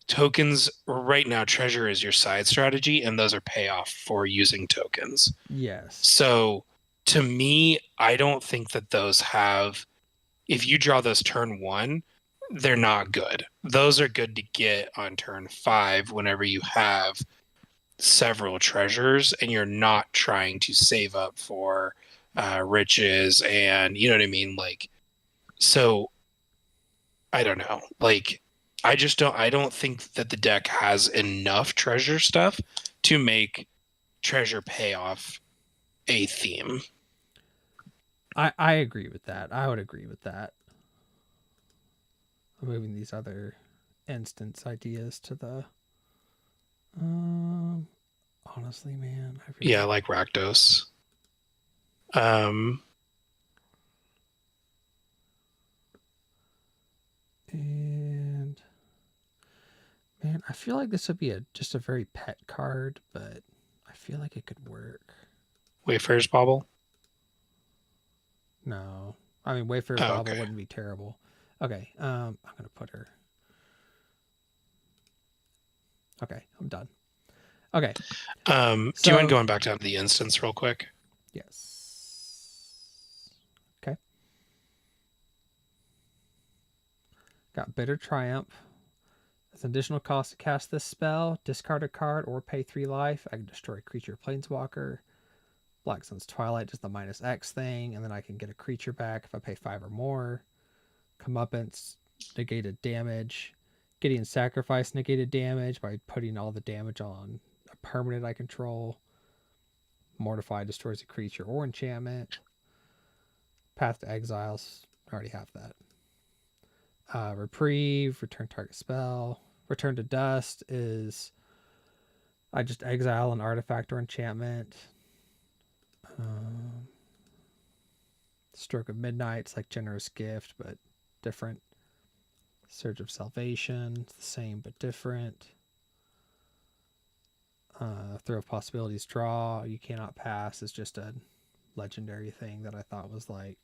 Tokens right now, treasure is your side strategy, and those are payoff for using tokens. Yes. So to me, I don't think that those have, if you draw those turn 1, they're not good. Those are good to get on turn 5 whenever you have several treasures and you're not trying to save up for riches, and you know what I mean? So I don't know. I don't think that the deck has enough treasure stuff to make treasure payoff a theme. I agree with that. I would agree with that. I'm moving these other instance ideas to the honestly, man, yeah, like Rakdos. And man, I feel like this would be just a very pet card, but I feel like it could work. Wayfarer's Bauble? No. I mean, Wayfarer's Bauble wouldn't be terrible. Okay, I'm gonna put her. Okay, I'm done. Okay. Do you mind going back down to the instance real quick? Yes. Okay. Got Bitter Triumph. As an additional cost to cast this spell, discard a card or pay 3 life. I can destroy a creature Planeswalker. Black Sun's Twilight does the -X thing, and then I can get a creature back if I pay 5 or more. Comeuppance negated damage. Getting sacrifice negated damage by putting all the damage on a permanent I control. Mortify destroys a creature or enchantment. Path to Exiles, I already have that. Reprieve, return target spell. Return to Dust is I just exile an artifact or enchantment. Stroke of Midnight, it's like Generous Gift, but different. Surge of Salvation, it's the same but different. Throw of Possibilities, draw. You cannot pass is just a legendary thing that I thought was like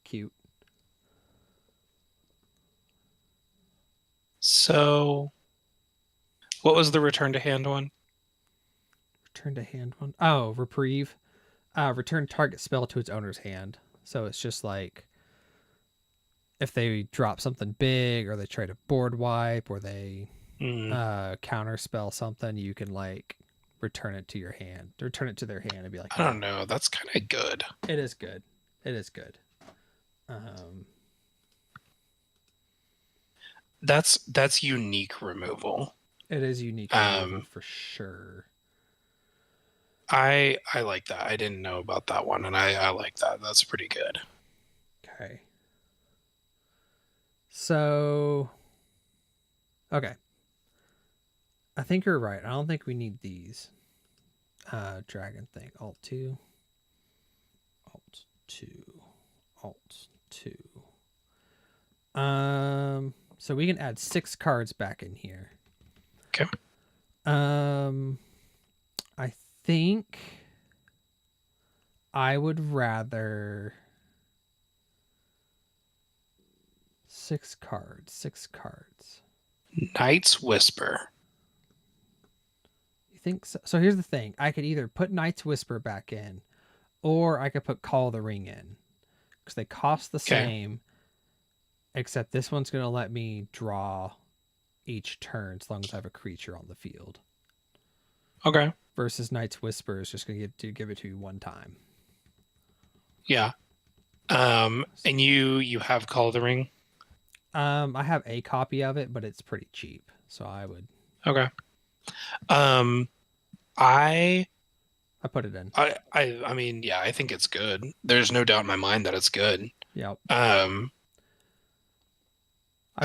cute. So, what was the return to hand one? Return to hand one. Oh, Reprieve. Return target spell to its owner's hand. So it's just like if they drop something big or they try to board wipe or they counter spell something, you can like return it to your hand, return it to their hand and be like, I don't know. That's kind of good. It is good. It is good. That's unique removal. It is unique removal for sure. I like that. I didn't know about that one, and I like that. That's pretty good. Okay. So, okay. I think you're right. I don't think we need these. Dragon thing. Alt 2. Alt 2. Alt 2. So we can add 6 cards back in here. Okay. I think I would rather 6 cards. 6 cards. Knight's Whisper. You think so? So here's the thing. I could either put Knight's Whisper back in, or I could put Call the Ring in. Because they cost the same, except this one's going to let me draw each turn as long as I have a creature on the field. Okay. Versus Knight's Whisper is just going to give it to you one time. Yeah. And you have Call the Ring? I have a copy of it, but it's pretty cheap, so I would. Okay. I put it in. I mean, yeah, I think it's good. There's no doubt in my mind that it's good. Yep. I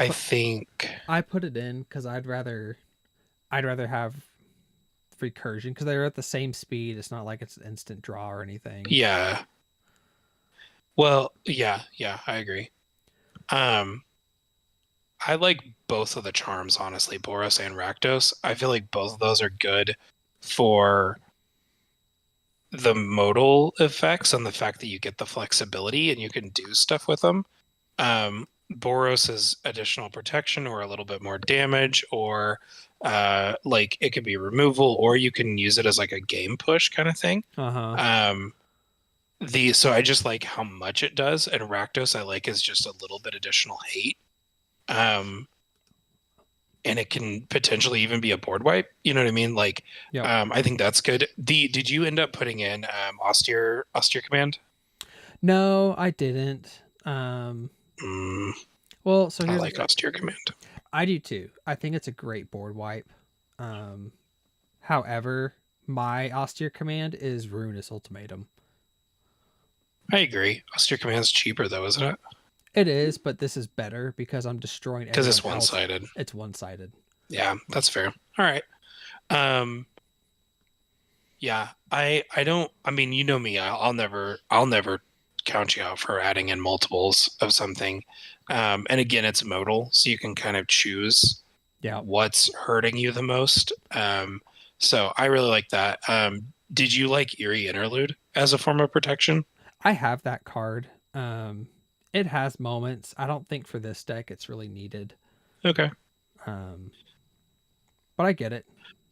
think I put it in because I'd rather have recursion because they're at the same speed. It's not like it's an instant draw or anything. Yeah. Well, yeah, I agree. I like both of the charms, honestly, Boros and Rakdos. I feel like both of those are good for the modal effects and the fact that you get the flexibility and you can do stuff with them. Boros is additional protection or a little bit more damage, or like it could be removal, or you can use it as like a game push kind of thing. So I just like how much it does, and Rakdos I like is just a little bit additional hate. And it can potentially even be a board wipe. You know what I mean? Like, yep. I think that's good. Did you end up putting in austere command? No, I didn't. Well, so I like austere command. I do too. I think it's a great board wipe. However, my austere command is Ruinous Ultimatum. I agree. Austere command's cheaper though, isn't it? It is, but this is better because I'm destroying. Because it's one-sided. It's one-sided. Yeah, that's fair. All right. Yeah, I don't. I mean, you know me. I'll never count you out for adding in multiples of something. And again, it's modal, so you can kind of choose. Yeah. What's hurting you the most? So I really like that. Did you like Eerie Interlude as a form of protection? I have that card. It has moments. I don't think for this deck it's really needed. Okay. But I get it.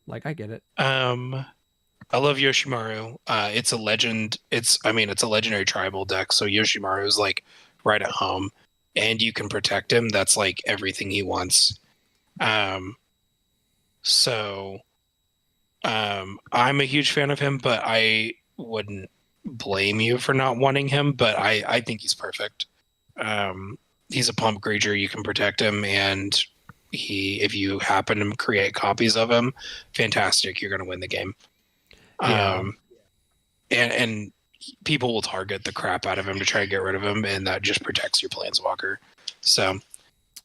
Like I get it. I love Yoshimaru. It's a legend. It's a legendary tribal deck, so Yoshimaru is like right at home, and you can protect him. That's like everything he wants. So I'm a huge fan of him, but I wouldn't blame you for not wanting him. But I think he's perfect. he's a pump creature. You can protect him, and if you happen to create copies of him, fantastic. You're going to win the game. Yeah. And people will target the crap out of him to try to get rid of him, and that just protects your planeswalker. So,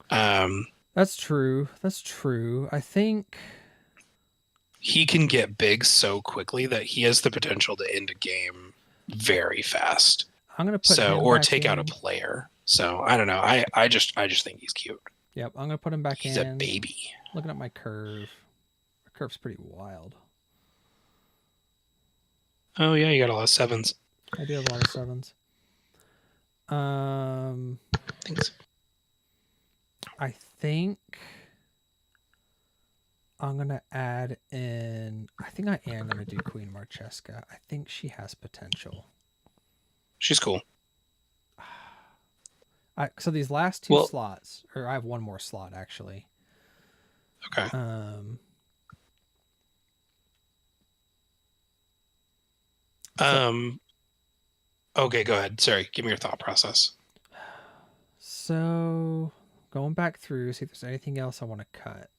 that's true. That's true. I think he can get big so quickly that he has the potential to end a game very fast. I'm gonna put him or back take in. out a player. So I don't know. I just think he's cute. Yep, I'm gonna put him back He's in. a baby. Looking at my curve. My curve's pretty wild. Oh yeah, you got a lot of sevens. I do have a lot of sevens. Thanks. I think I'm gonna add in. I think I am gonna do Queen Marcheska. I think she has potential. She's cool. So these last two slots, or I have one more slot actually. Okay. Okay, go ahead. Sorry, give me your thought process. So going back through, see if there's anything else I want to cut.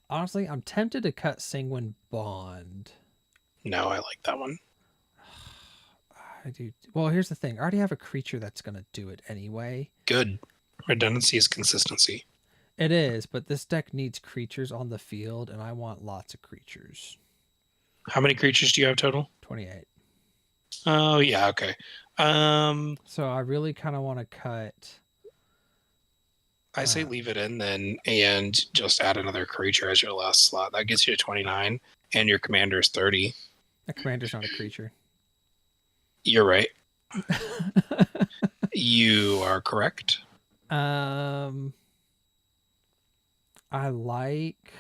Honestly, I'm tempted to cut Sanguine Bond. No, I like that one. I do. Well, here's the thing. I already have a creature that's going to do it anyway. Good. Redundancy is consistency. It is, but this deck needs creatures on the field, and I want lots of creatures. How many creatures do you have total? 28. Oh, yeah, okay. So I really kind of want to cut... I say leave it in then and just add another creature as your last slot. That gets you to 29, and your commander is 30. A commander's not a creature. You're right. You are correct. I like...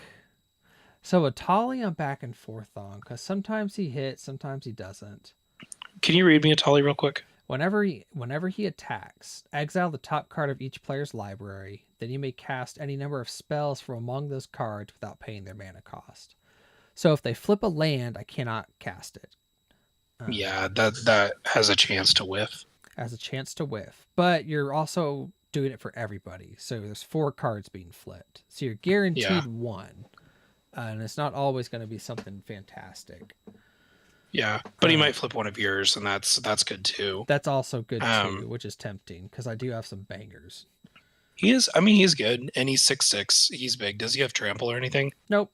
So Atali I'm back and forth on, because sometimes he hits, sometimes he doesn't. Can you read me Atali real quick? Whenever he attacks, exile the top card of each player's library. Then you may cast any number of spells from among those cards without paying their mana cost. So if they flip a land, I cannot cast it. Yeah, that has a chance to whiff. Has a chance to whiff. But you're also doing it for everybody. So there's 4 cards being flipped. So you're guaranteed 1. And it's not always going to be something fantastic. Yeah, but he might flip one of yours, and that's good too. That's also good too, which is tempting because I do have some bangers. He is. I mean, he's good, and he's 6'6". He's big. Does he have trample or anything? Nope.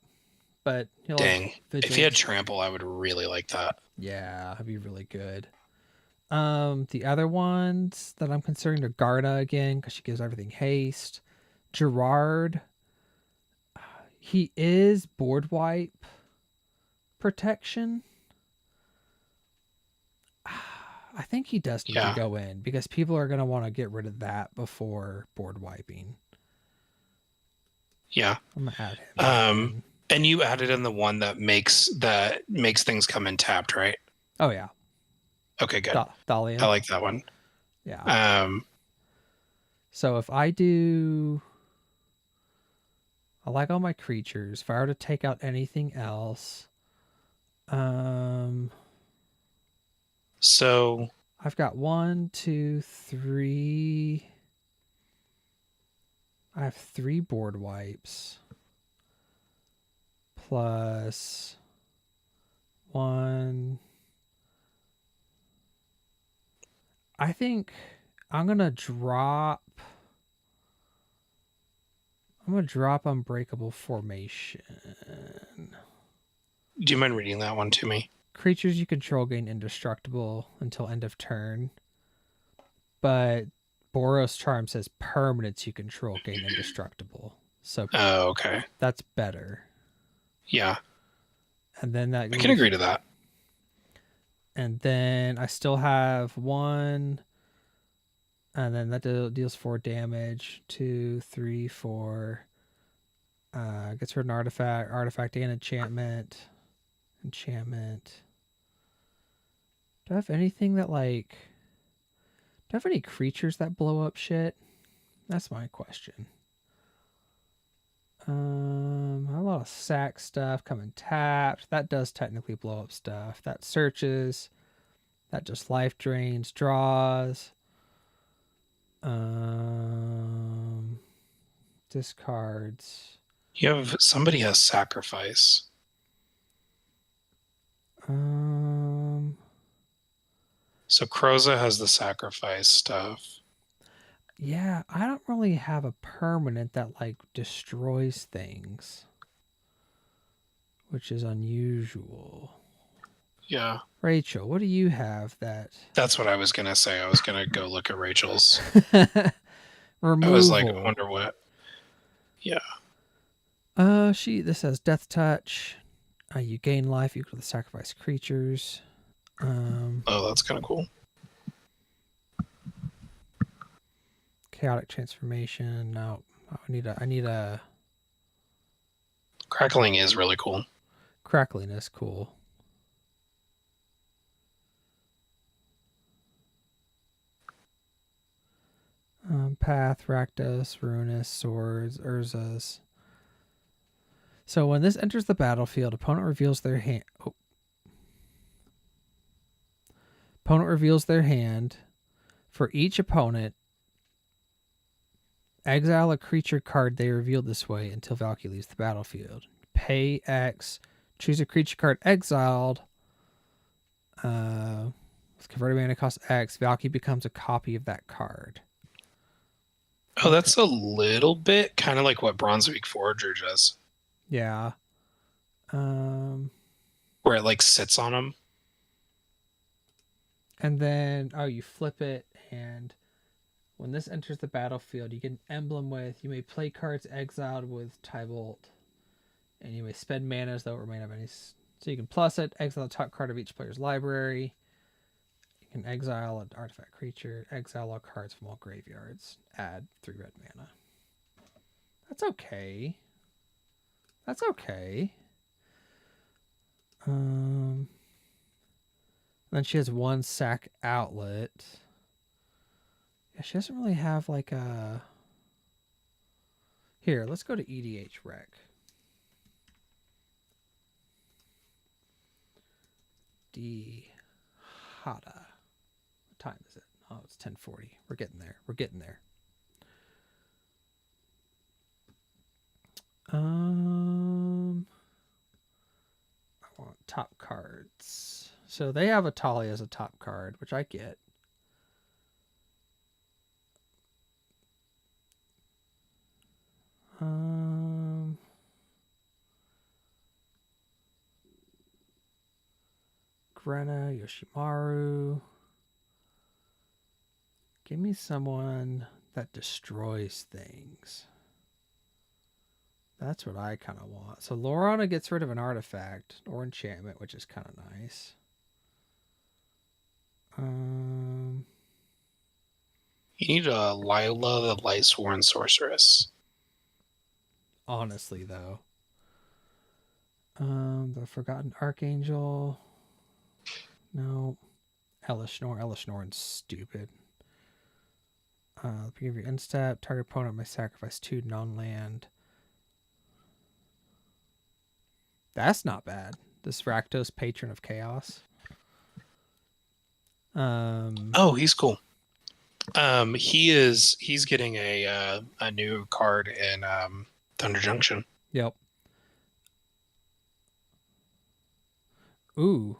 But dang, if he had trample, I would really like that. Yeah, that'd be really good. The other ones that I'm considering are Garda again because she gives everything haste. Gerard. He is board wipe protection. I think he does need to go in because people are going to want to get rid of that before board wiping. Yeah. I'm going to add him. And you added in the one that makes things come in tapped, right? Oh, yeah. Okay, good. Dahlia. I like that one. Yeah. So if I do... I like all my creatures. If I were to take out anything else... So I've got 1, 2, 3. I have 3 board wipes. Plus 1. I think I'm going to drop... Unbreakable Formation. Do you mind reading that one to me? Creatures you control gain indestructible until end of turn. But Boros Charm says permanents you control gain indestructible. So okay. That's better. Yeah. And then that I can agree to that. And then I still have 1. And then that deals 4 damage. 2, 3, 4. Gets rid of an artifact and enchantment. Do I have anything that like... Do I have any creatures that blow up shit? That's my question. A lot of sack stuff coming tapped. That does technically blow up stuff. That searches. That just life drains, draws. Um, discards. You have somebody has sacrifice. Um, So Croza has the sacrifice stuff. yeah, I don't really have a permanent that like destroys things, which is unusual. Yeah. Rachel, what do you have that That's what I was gonna say. I was gonna go look at Rachel's. I was like, I removal? wonder what. Yeah. This has death touch. You gain life equal to the sacrifice creatures. Um, Oh, that's kind of cool. chaotic transformation. No, I need a Crackling is really cool. crackliness. Cool. Path, Rakdos, Ruinous, Swords, Urzas. So when this enters the battlefield, opponent reveals their hand. Oh. Opponent reveals their hand. For each opponent, exile a creature card they revealed this way until Valky leaves the battlefield. Pay X. Choose a creature card exiled. With converted mana cost X, Valky becomes a copy of that card. Oh, that's a little bit kind of like what Bronzeweek Forager does, Yeah. Um, where it like sits on them. and then you flip it, and when this enters the battlefield, you get an emblem with you may play cards exiled with Tybolt, and you may spend mana as though it remain of any. So you can plus it, exile the top card of each player's library. You can exile an artifact creature, exile all cards from all graveyards, add 3 red mana. That's okay. That's okay. Then she has 1 sack outlet. Yeah, she doesn't really have like a. Here, let's go to EDH Rec. Dihada. What time is it? Oh, it's 10:40. We're getting there. We're getting there. I want top cards. So they have a Talia as a top card, which I get. Grena, Yoshimaru. Give me someone that destroys things. That's what I kind of want. So Lorana gets rid of an artifact or enchantment, which is kind of nice. You need a Lila, the Lightsworn Sorceress. Honestly, though. The Forgotten Archangel. No. Elishnorn. Elishnorn's stupid. Beginning of your end step, target opponent may sacrifice 2 non-land. That's not bad. This Rakdos, Patron of Chaos. Oh, he's cool. He's getting a new card in Thunder Junction. Yep. Ooh.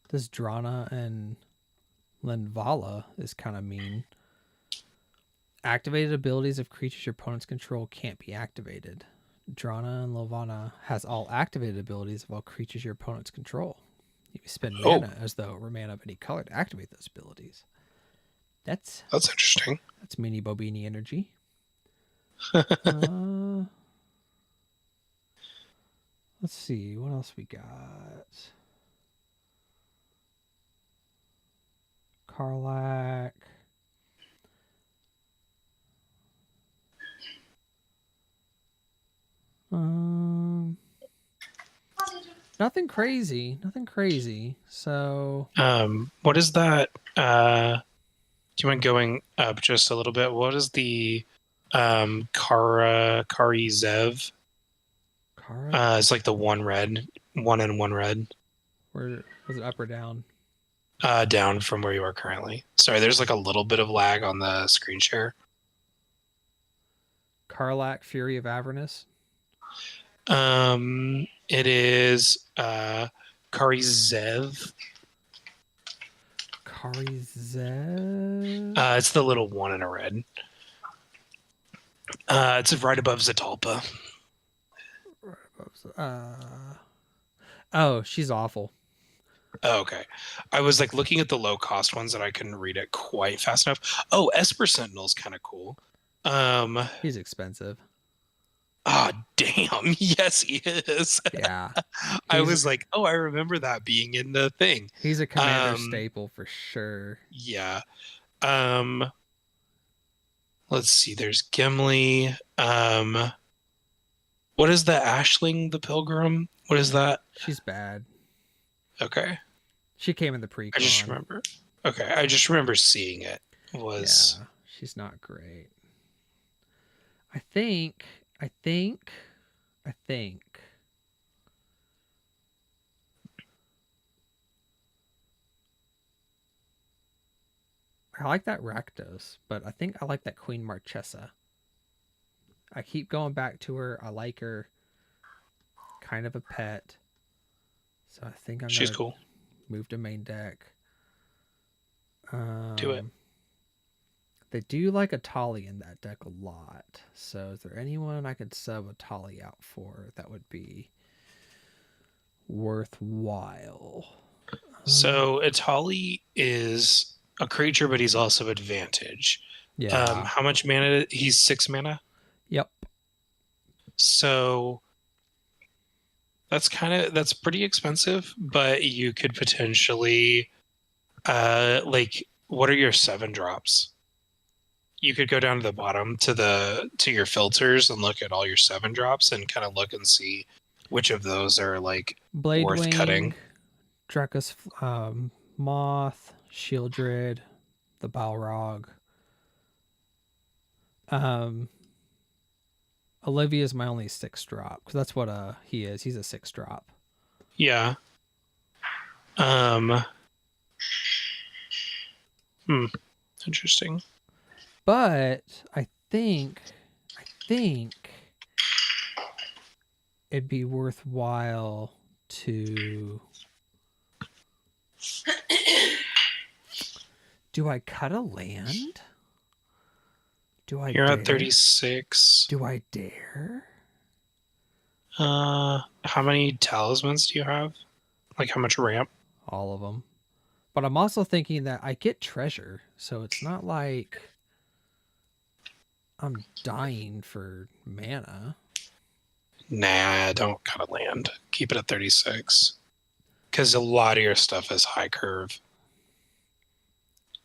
This Drana and Lenvala is kind of mean. Activated abilities of creatures your opponents control can't be activated. Drana and Lenvala has all activated abilities of all creatures your opponents control. You spend mana as though it were mana of any color to activate those abilities. That's interesting. That's mini Bobini energy. Let's see what else we got. Karlak. Nothing crazy. Nothing crazy. So what is that? Do you mind going up just a little bit? What is the Kari Zev? Kara? It's like the 1 red. 1 and 1 red. Where was it, up or down? down from where you are currently. Sorry, there's like a little bit of lag on the screen share. Karlak, Fury of Avernus. It is Karizev. Karizev. It's the little one in a red. It's right above Zatalpa. Oh, she's awful. Oh, okay. I was like looking at the low cost ones and I couldn't read it quite fast enough. Oh, Esper Sentinel's kind of cool. Um, He's expensive. oh damn. Yes, he is. Yeah. I He's was like, oh, I remember that being in the thing. he's a commander Um, staple for sure. yeah. Um, let's see. There's Gimli. What is the Ashling the Pilgrim? What is that? She's bad. Okay. She came in the I just pre-con. remember. Okay, I just remember seeing it. Was Yeah, she's not great. I think, I think, I think. I like that Rakdos, but I think I like that Queen Marchesa. I keep going back to her. I like her. Kind of a pet. So I think I'm she's gonna cool. move to main deck. Do it. They do like a Tali in that deck a lot. So is there anyone I could sub a Tali out for that would be worthwhile? So Atali is a creature, but he's also advantage. Yeah. How much mana? He's 6 mana. Yep. So that's pretty expensive, but you could potentially like what are your 7 drops? You could go down to the bottom to your filters and look at all your 7 drops and kind of look and see which of those are like worth Bladewing, cutting. Drakus, Moth, Shieldred, the Balrog. Um, Olivia's my only 6 drop because that's what he is. He's a 6 drop. Yeah. Um hmm. Interesting. But I think it'd be worthwhile to. Do I cut a land? Do I You're dare? at 36. Do I dare? How many talismans do you have? Like how much ramp? All of them. But I'm also thinking that I get treasure, so it's not like I'm dying for mana. Nah, don't cut a land. Keep it at 36. Because a lot of your stuff is high curve.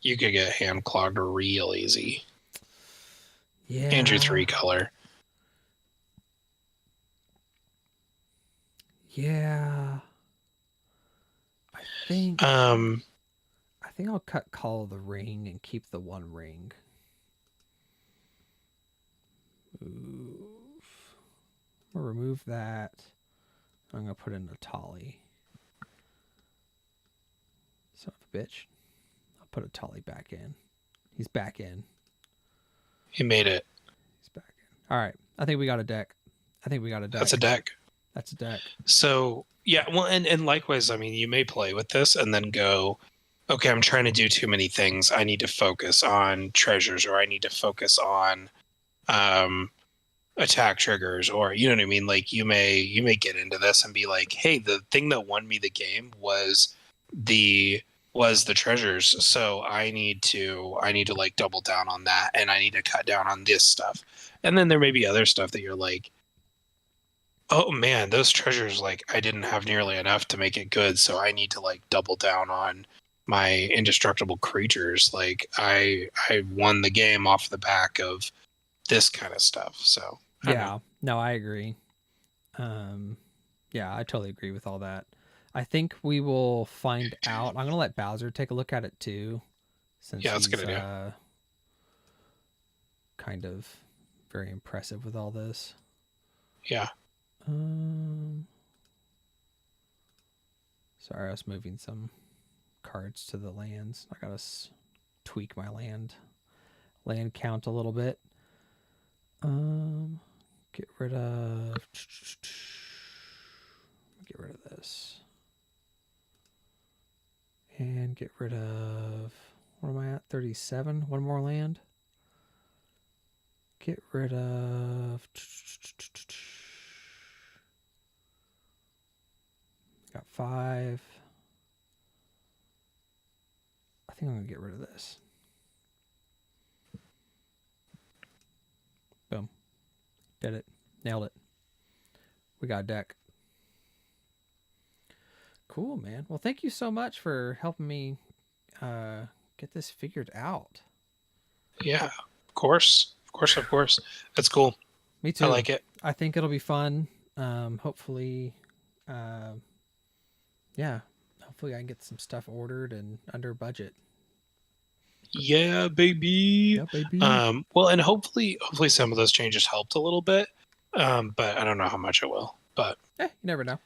You could get hand clogged real easy. Yeah. And your 3-color. Yeah. I think I'll cut Call of the Ring and keep the 1 ring. Move. I'm gonna remove that. I'm gonna put in a Tali. Son of a bitch. I'll put a Tali back in. He's back in. He made it. He's back in. All right. I think we got a deck. That's a deck. That's a deck. So yeah, well, and likewise, I mean, you may play with this and then go, okay, I'm trying to do too many things. I need to focus on treasures, or I need to focus on attack triggers, or you know what I mean. Like you may get into this and be like, hey, the thing that won me the game the was the treasures. So I need to like double down on that, and I need to cut down on this stuff. And then there may be other stuff that you're like, oh man, those treasures, like I didn't have nearly enough to make it good, so I need to like double down on my indestructible creatures. Like I won the game off the back of this kind of stuff. So Yeah. No, I agree. Yeah, I totally agree with all that. I think we will find out. I'm gonna let Bowser take a look at it too, since yeah, that's a he's good idea. kind of very impressive with all this. Yeah. Sorry, I was moving some cards to the lands. I gotta tweak my land count a little bit. Get rid of this. And get rid of, what am I at? 37. One more land. Get rid of, got 5. I think I'm gonna get rid of this. Boom. Did it. Nailed it. We got a deck. Cool, man. Well, thank you so much for helping me get this figured out. Yeah, of course. Of course. That's cool. Me too. I like it. I think it'll be fun. Hopefully, yeah. Hopefully I can get some stuff ordered and under budget. Yeah, baby. Yeah, baby. Well, and hopefully some of those changes helped a little bit. But I don't know how much it will. But you never know.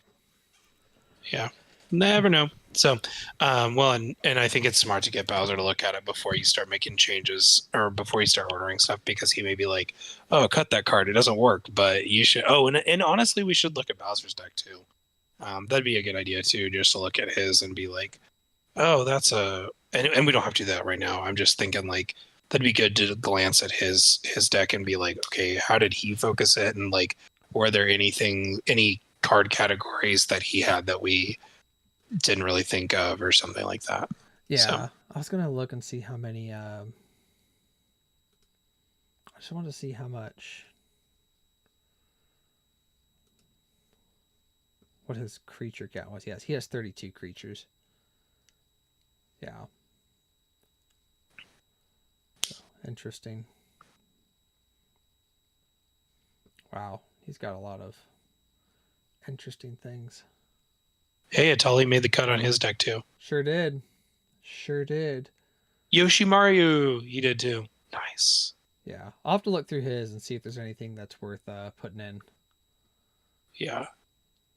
Yeah, never know. So, well, and I think it's smart to get Bowser to look at it before you start making changes or before you start ordering stuff, because he may be like, "Oh, cut that card; it doesn't work." But you should. Oh, and honestly, we should look at Bowser's deck too. That'd be a good idea too, just to look at his and be like, "Oh, that's a." And we don't have to do that right now. I'm just thinking like that'd be good to glance at his deck and be like, okay, how did he focus it, and like, were there any card categories that he had that we didn't really think of or something like that. Yeah, so. I was gonna look and see how many. I just wanted to see how much. What his creature count was. Yes, he has 32 creatures. Yeah. So, interesting. Wow, he's got a lot of interesting things. Hey, Atali made the cut on his deck too. Sure did. Yoshimaru, he did too. Nice. Yeah, I'll have to look through his and see if there's anything that's worth putting in. Yeah.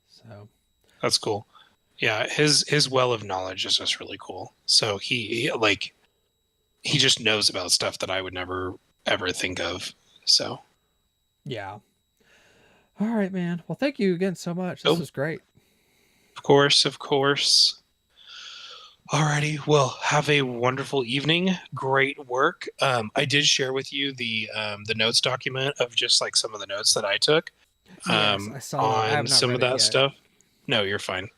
So. That's cool. Yeah, his well of knowledge is just really cool. So he just knows about stuff that I would never ever think of. So. Yeah. All right, man. Well, thank you again so much. This was great. Of course. Alrighty. Well, have a wonderful evening. Great work. I did share with you the notes document of just like some of the notes that I took. Yes, I saw that. I have not some read of that it yet. stuff. No, you're fine.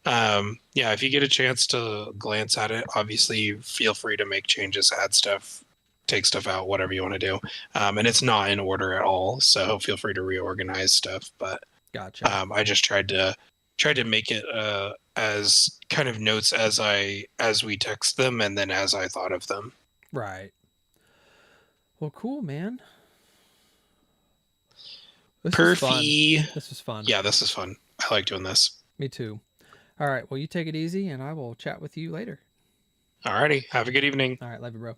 Yeah, if you get a chance to glance at it, obviously feel free to make changes, add stuff, take stuff out, whatever you want to do. And it's not in order at all, so feel free to reorganize stuff. But gotcha. I just tried to make it as kind of notes as we text them and then as I thought of them. Right. Well, cool, man. This was fun. Yeah, this is fun. I like doing this. Me too. All right. Well, you take it easy, and I will chat with you later. All righty. Have a good evening. All right. Love you, bro.